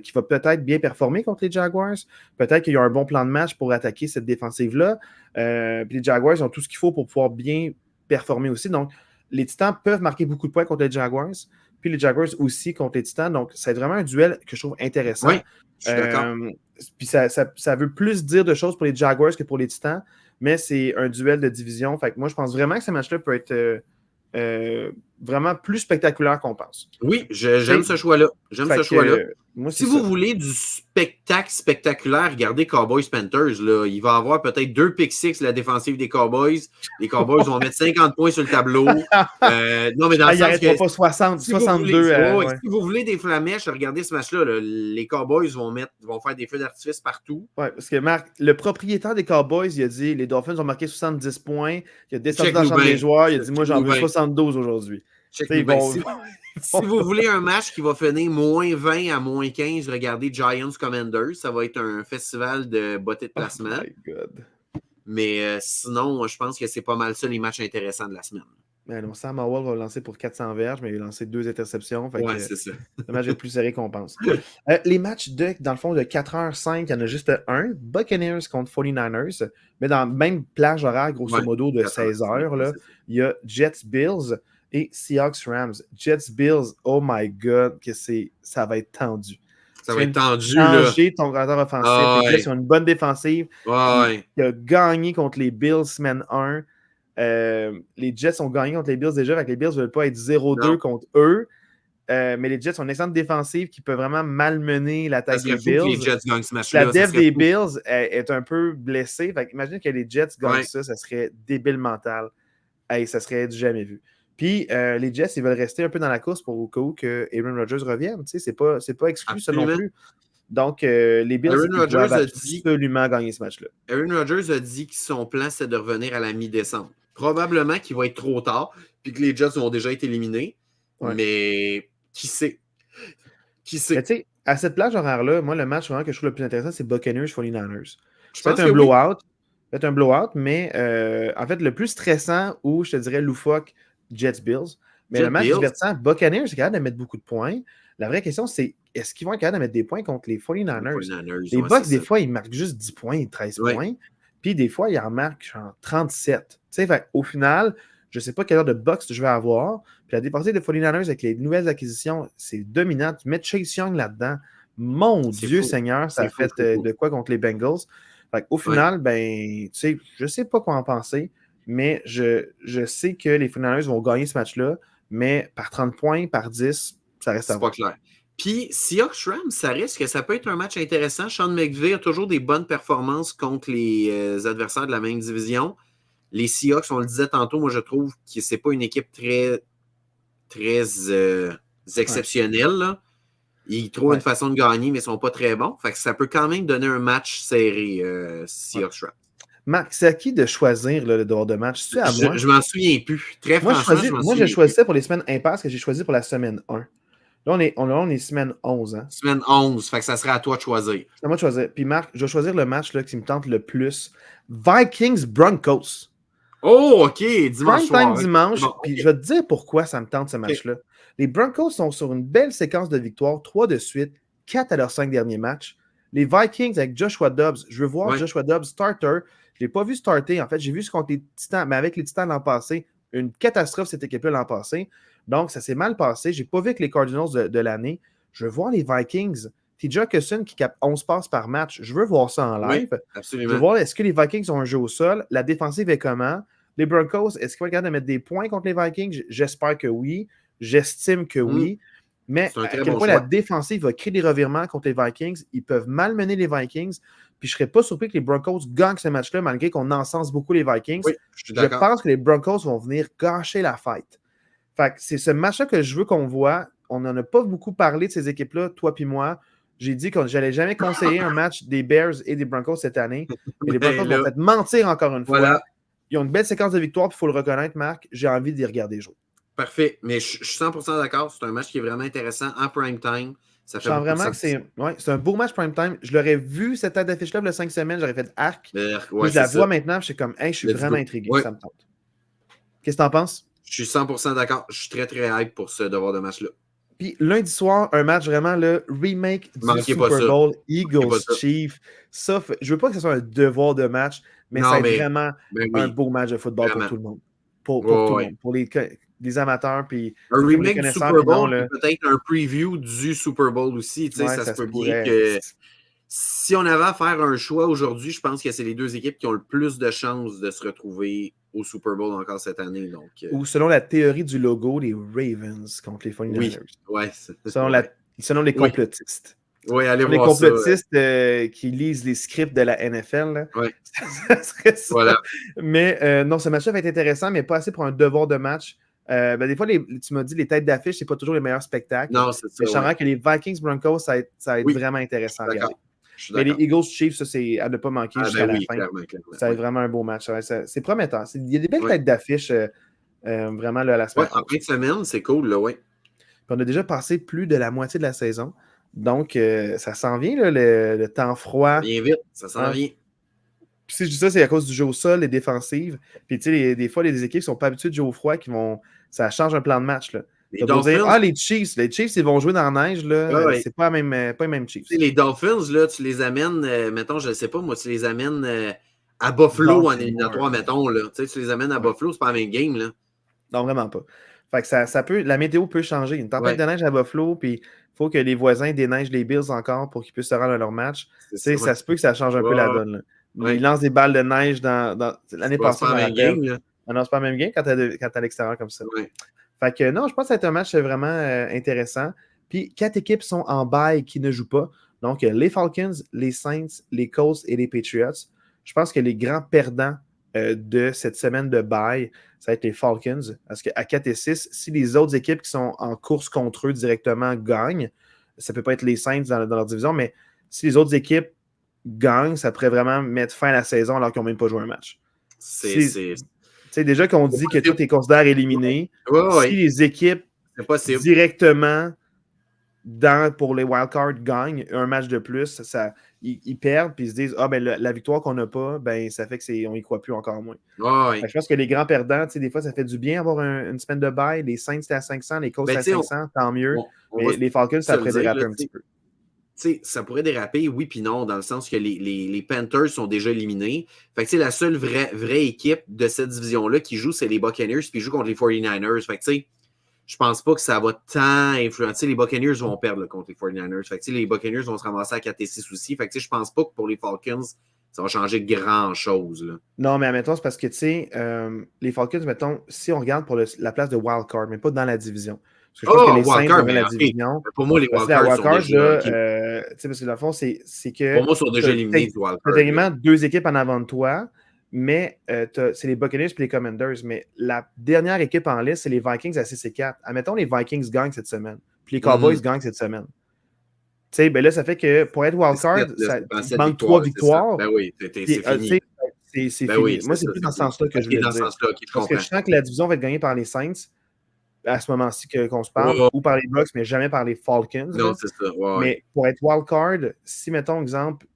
qui va peut-être bien performer contre les Jaguars. Peut-être qu'il y a un bon plan de match pour attaquer cette défensive-là. Puis les Jaguars ont tout ce qu'il faut pour pouvoir bien performer aussi. Donc, les Titans peuvent marquer beaucoup de points contre les Jaguars. Puis les Jaguars aussi contre les Titans. Donc, c'est vraiment un duel que je trouve intéressant. Oui, je suis d'accord. Puis ça veut plus dire de choses pour les Jaguars que pour les Titans, mais c'est un duel de division. Fait que moi, je pense vraiment que ce match-là peut être vraiment plus spectaculaire qu'on pense. Oui, j'aime ce choix-là. Si vous voulez du spectacle spectaculaire, regardez Cowboys-Panthers. Il va y avoir peut-être 2 pick-six la défensive des Cowboys. Les Cowboys vont mettre 50 points sur le tableau. Non, mais dans le sens que... pas 60, si 62. Si vous voulez des flamèches, regardez ce match-là. Les Cowboys vont faire des feux d'artifice partout. Oui, parce que Marc, le propriétaire des Cowboys, il a dit les Dolphins ont marqué 70 points. Il a descendu dans la chambre des joueurs. Il a dit moi, j'en veux 72 aujourd'hui. Si vous voulez un match qui va finir moins 20 à moins 15, regardez Giants Commanders. Ça va être un festival de beauté de placement. Oh my God. Mais sinon, je pense que c'est pas mal ça les matchs intéressants de la semaine. Ben, Sam Howell va lancer pour 400 verges, mais il a lancé 2 interceptions. Oui, c'est ça. Le match est plus serré qu'on pense. Les matchs dans le fond, de 4h05, il y en a juste un. Buccaneers contre 49ers. Mais dans la même plage horaire, grosso modo, de 16h, là, il y a Jets-Bills et Seahawks-Rams. Jets-Bills, oh my God, ça va être tendu. Ça va être tendu. Changer ton coordinateur offensif. Les Jets ont une bonne défensive. Qui a gagné contre les Bills semaine 1. Les Jets ont gagné contre les Bills déjà, avec les Bills ne veulent pas être 0-2 contre eux. Mais les Jets ont une excellente défensive qui peut vraiment malmener l'attaque des Bills. Les Jets gagnent ce match-là. La dev des Bills est un peu blessée. Imagine que les Jets gagnent ça serait débile mental. Ça serait du jamais vu. Puis les Jets, ils veulent rester un peu dans la course pour au cas où que Aaron Rodgers revienne. C'est pas exclu ça non plus. Donc, les Bills doivent absolument gagner ce match-là. Aaron Rodgers a dit que son plan, c'est de revenir à la mi-décembre. Probablement qu'il va être trop tard, puis que les Jets vont déjà être éliminés. Ouais. Mais qui sait? Mais tu sais, à cette plage horaire-là, moi, le match vraiment que je trouve le plus intéressant, c'est Buccaneers-49ers. Peut-être un blowout, mais en fait, le plus stressant ou, je te dirais, loufoque, Jets-Bills. Mais le match divertissant, Buccaneers, c'est capable de mettre beaucoup de points. La vraie question, c'est est-ce qu'ils vont être capables de mettre des points contre les 49ers? Les Bucks, des fois, ils marquent juste 10 points, 13 points. Puis des fois, ils en marquent genre 37. Tu sais, au final, je ne sais pas quelle heure de Bucks je vais avoir. Puis la défensive des 49ers avec les nouvelles acquisitions, c'est dominant. Tu mets Chase Young là-dedans. Mon Dieu Seigneur, ça a fait de quoi contre les Bengals? Au final, ben, tu sais, je ne sais pas quoi en penser, mais je sais que les 49ers vont gagner ce match-là, mais par 30 points, par 10, ça reste à voir. C'est pas clair. Puis, Seahawks-Rams, ça peut être un match intéressant. Sean McVay a toujours des bonnes performances contre les adversaires de la même division. Les Seahawks, on le disait tantôt, moi, je trouve que c'est pas une équipe très, très exceptionnelle. Là. Ils trouvent une façon de gagner, mais ils sont pas très bons. Fait que ça peut quand même donner un match serré, Seahawks-Rams. Marc, c'est à qui de choisir le devoir de match? C'est à moi? Je m'en souviens plus. Très franchement, moi, je choisissais pour les semaines impasses que j'ai choisi pour la semaine 1. Là, on est semaine 11. Hein? Semaine 11, fait que ça serait à toi de choisir. C'est à moi de choisir. Puis Marc, je vais choisir le match là, qui me tente le plus. Vikings-Broncos. Oh, OK, dimanche soir. Dimanche. Puis je vais te dire pourquoi ça me tente ce match-là. Les Broncos sont sur une belle séquence de victoires, 3 de suite, 4 à leurs 5 derniers matchs. Les Vikings avec Joshua Dobbs, je veux voir Joshua Dobbs starter, Je ne l'ai pas vu starter. En fait, j'ai vu ce contre les Titans, mais avec les Titans l'an passé, une catastrophe cette équipe-là l'an passé. Donc, ça s'est mal passé. Je n'ai pas vu avec les Cardinals de l'année. Je veux voir les Vikings. TJ Hawkinson qui capte 11 passes par match. Je veux voir ça en live. Oui, absolument. Je veux voir est-ce que les Vikings ont un jeu au sol. La défensive est comment? Les Broncos, est-ce qu'ils vont être capables de mettre des points contre les Vikings? J'espère que oui. J'estime que oui. Mais à quel point la défensive va créer des revirements contre les Vikings. Ils peuvent malmener les Vikings. Puis je ne serais pas surpris que les Broncos gagnent ce match-là, malgré qu'on encense beaucoup les Vikings. Oui, je pense que les Broncos vont venir gâcher la fête. Fait que c'est ce match-là que je veux qu'on voit. On n'en a pas beaucoup parlé de ces équipes-là, toi puis moi. J'ai dit que je n'allais jamais conseiller un match des Bears et des Broncos cette année. Mais les Broncos vont peut-être mentir encore une fois. Ils ont une belle séquence de victoires, puis il faut le reconnaître, Marc. J'ai envie d'y regarder jouer. Parfait. Mais je suis 100% d'accord. C'est un match qui est vraiment intéressant en prime time. Ça fait vraiment que c'est un beau match prime time. Je l'aurais vu, cette tête d'affiche-là, il y a 5 semaines, j'aurais fait arc. Je la vois maintenant, je suis comme, hey, je suis vraiment intrigué. Ça me tente. Qu'est-ce que tu en penses? Je suis 100% d'accord. Je suis très, très hype pour ce devoir de match-là. Puis lundi soir, un match vraiment le remake du Super Bowl, Eagles-Chiefs. Ça, je veux pas que ce soit un devoir de match, mais ça va être vraiment un beau match de football pour tout le monde. Pour tout le monde. Pour les amateurs. Puis un remake du Super Bowl, peut-être un preview du Super Bowl aussi. Ça se peut bien que si on avait à faire un choix aujourd'hui, je pense que c'est les deux équipes qui ont le plus de chances de se retrouver au Super Bowl encore cette année. Donc, ou selon la théorie du logo, les Ravens contre les 49ers. Oui, selon les complotistes. Oui, allez voir les complotistes qui lisent les scripts de la NFL. Ça serait ça. Voilà. Mais non, ce match-là va être intéressant, mais pas assez pour un devoir de match. Des fois, tu m'as dit les têtes d'affiche, c'est pas toujours les meilleurs spectacles. Non, c'est ça. Mais je sens que les Vikings-Broncos, ça va être vraiment intéressant à regarder. Mais les Eagles-Chiefs, ça, c'est à ne pas manquer jusqu'à la fin. Clairement, ça va être vraiment un beau match. C'est prometteur. Il y a des belles têtes d'affiche vraiment là, à la semaine. En fin de semaine, c'est cool, là, oui. On a déjà passé plus de la moitié de la saison. Donc, ça s'en vient, là, le temps froid. Ça vient vite, ça s'en vient. Puis si je dis ça, c'est à cause du jeu au sol, les défensives. Puis tu sais, des fois, les équipes ne sont pas habituées de jouer au froid, ça change un plan de match. Là. Les Dolphins, les Chiefs, ils vont jouer dans la neige, là. C'est pas les mêmes Chiefs. Les Dolphins, là, tu les amènes, mettons, je ne sais pas, moi, tu les amènes à Buffalo en éliminatoire, mettons, là. Tu les amènes à Buffalo, c'est pas la même game, là. Non, vraiment pas. Fait que ça peut, la météo peut changer. Une tempête de neige à Buffalo, puis il faut que les voisins déneigent les Bills encore pour qu'ils puissent se rendre à leur match. Ça se peut que ça change un peu la donne. Là. Ils lancent des balles de neige dans l'année passée. C'est pas la même game, là. Non, c'est pas la même game quand t'es à l'extérieur comme ça. Fait que non, je pense que ça va être un match vraiment intéressant. Puis 4 équipes sont en bye qui ne jouent pas. Donc, les Falcons, les Saints, les Colts et les Patriots. Je pense que les grands perdants de cette semaine de bye, ça va être les Falcons. Parce qu'à 4 et 6, si les autres équipes qui sont en course contre eux directement gagnent, ça ne peut pas être les Saints dans leur division, mais si les autres équipes gagnent, ça pourrait vraiment mettre fin à la saison alors qu'ils n'ont même pas joué un match. C'est déjà qu'on dit que tout est considéré éliminé. Si les équipes directement pour les wildcards gagnent un match de plus, ils perdent puis ils se disent la victoire qu'on n'a pas, ça fait qu'on n'y croit plus encore moins. Je pense que les grands perdants, des fois, ça fait du bien avoir une semaine de bye. Les Saints, c'était à 500, les Colts, c'était à 500, tant mieux. Mais les Falcons, ça pourrait déraper un petit peu. Ça pourrait déraper, oui puis non, dans le sens que les Panthers sont déjà éliminés. Fait que la seule vraie équipe de cette division-là qui joue, c'est les Buccaneers, puis ils jouent contre les 49ers. Fait que je pense pas que ça va tant influencer. Les Buccaneers vont perdre contre les 49ers. Fait que les Buccaneers vont se ramasser à 4 et 6 aussi. Fait que je pense pas que pour les Falcons, ça va changer grand-chose. Là. Non, mais admettons, c'est parce que les Falcons, mettons, si on regarde pour la place de wildcard, mais pas dans la division. Parce que je pense que les Saints ont la division. Pour moi, les wildcards sont déjà... parce que dans le fond, c'est que... Pour moi, ils sont déjà éliminés du wildcard. Tu as également 2 équipes en avant de toi, mais c'est les Buccaneers et les Commanders. Mais la dernière équipe en liste, c'est les Vikings à 6 et 4. Admettons, les Vikings gagnent cette semaine, puis les Cowboys gagnent cette semaine. Là, ça fait que pour être wildcard, ça manque 3 victoires. Ben oui, c'est fini. C'est fini. Moi, c'est plus dans ce sens-là que je veux dire. Parce que je sens que la division va être gagnée par les Saints à ce moment-ci qu'on se parle, ou par les Bucks, mais jamais par les Falcons. Non, c'est ça. Mais pour être wildcard, si, mettons, exemple,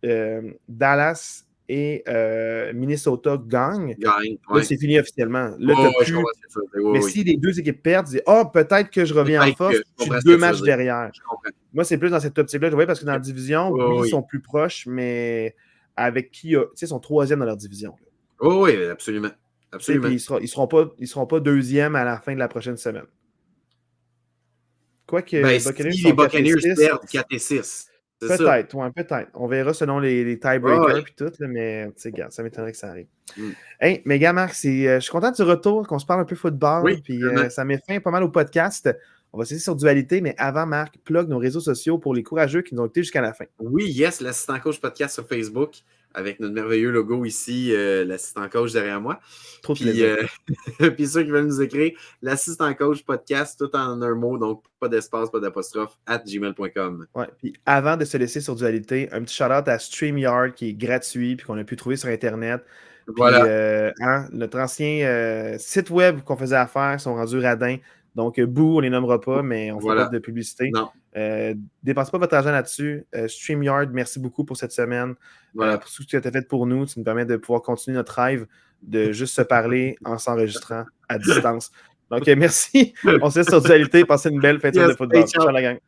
Dallas et Minnesota gagnent, là, c'est fini officiellement. Là, t'as plus... Mais si les 2 équipes perdent, tu dis peut-être que je reviens en force, je suis 2 matchs derrière. Moi, c'est plus dans cette optique-là. Je vois parce que dans la division, ils sont plus proches, mais avec qui ils sont 3e dans leur division. Oh, oui, absolument. Absolument. Puis ils seront pas deuxième à la fin de la prochaine semaine. Quoique les Buccaneers perdent 4 et 6. Peut-être, ouais, peut-être. On verra selon les tiebreakers et tout, là, mais gars, ça m'étonnerait que ça arrive. Hey, mais gars, Marc, je suis content du retour, qu'on se parle un peu football, puis ça met fin pas mal au podcast. On va se laisser sur Dualité, mais avant, Marc, plug nos réseaux sociaux pour les courageux qui nous ont écoutés jusqu'à la fin. Oui, yes, l'assistant coach podcast sur Facebook, avec notre merveilleux logo ici, l'assistant coach derrière moi. Trop de plaisir. Puis ceux qui veulent nous écrire, l'assistant coach podcast, tout en un mot, donc pas d'espace, pas d'apostrophe, @gmail.com. Ouais, puis avant de se laisser sur Dualité, un petit shout-out à StreamYard qui est gratuit puis qu'on a pu trouver sur Internet. Voilà. Puis, notre ancien site web qu'on faisait affaire sont rendus radins. Donc, bouh, on les nommera pas, mais on ne fera pas de publicité. Non. Dépensez pas votre argent là-dessus. StreamYard, merci beaucoup pour cette semaine. Voilà. Pour tout ce que tu as fait pour nous. Tu nous permets de pouvoir continuer notre rêve de juste se parler en s'enregistrant à distance. Donc, merci. On se laisse sur Dualité. Passez une belle fin de semaine de football. Ciao, la gang.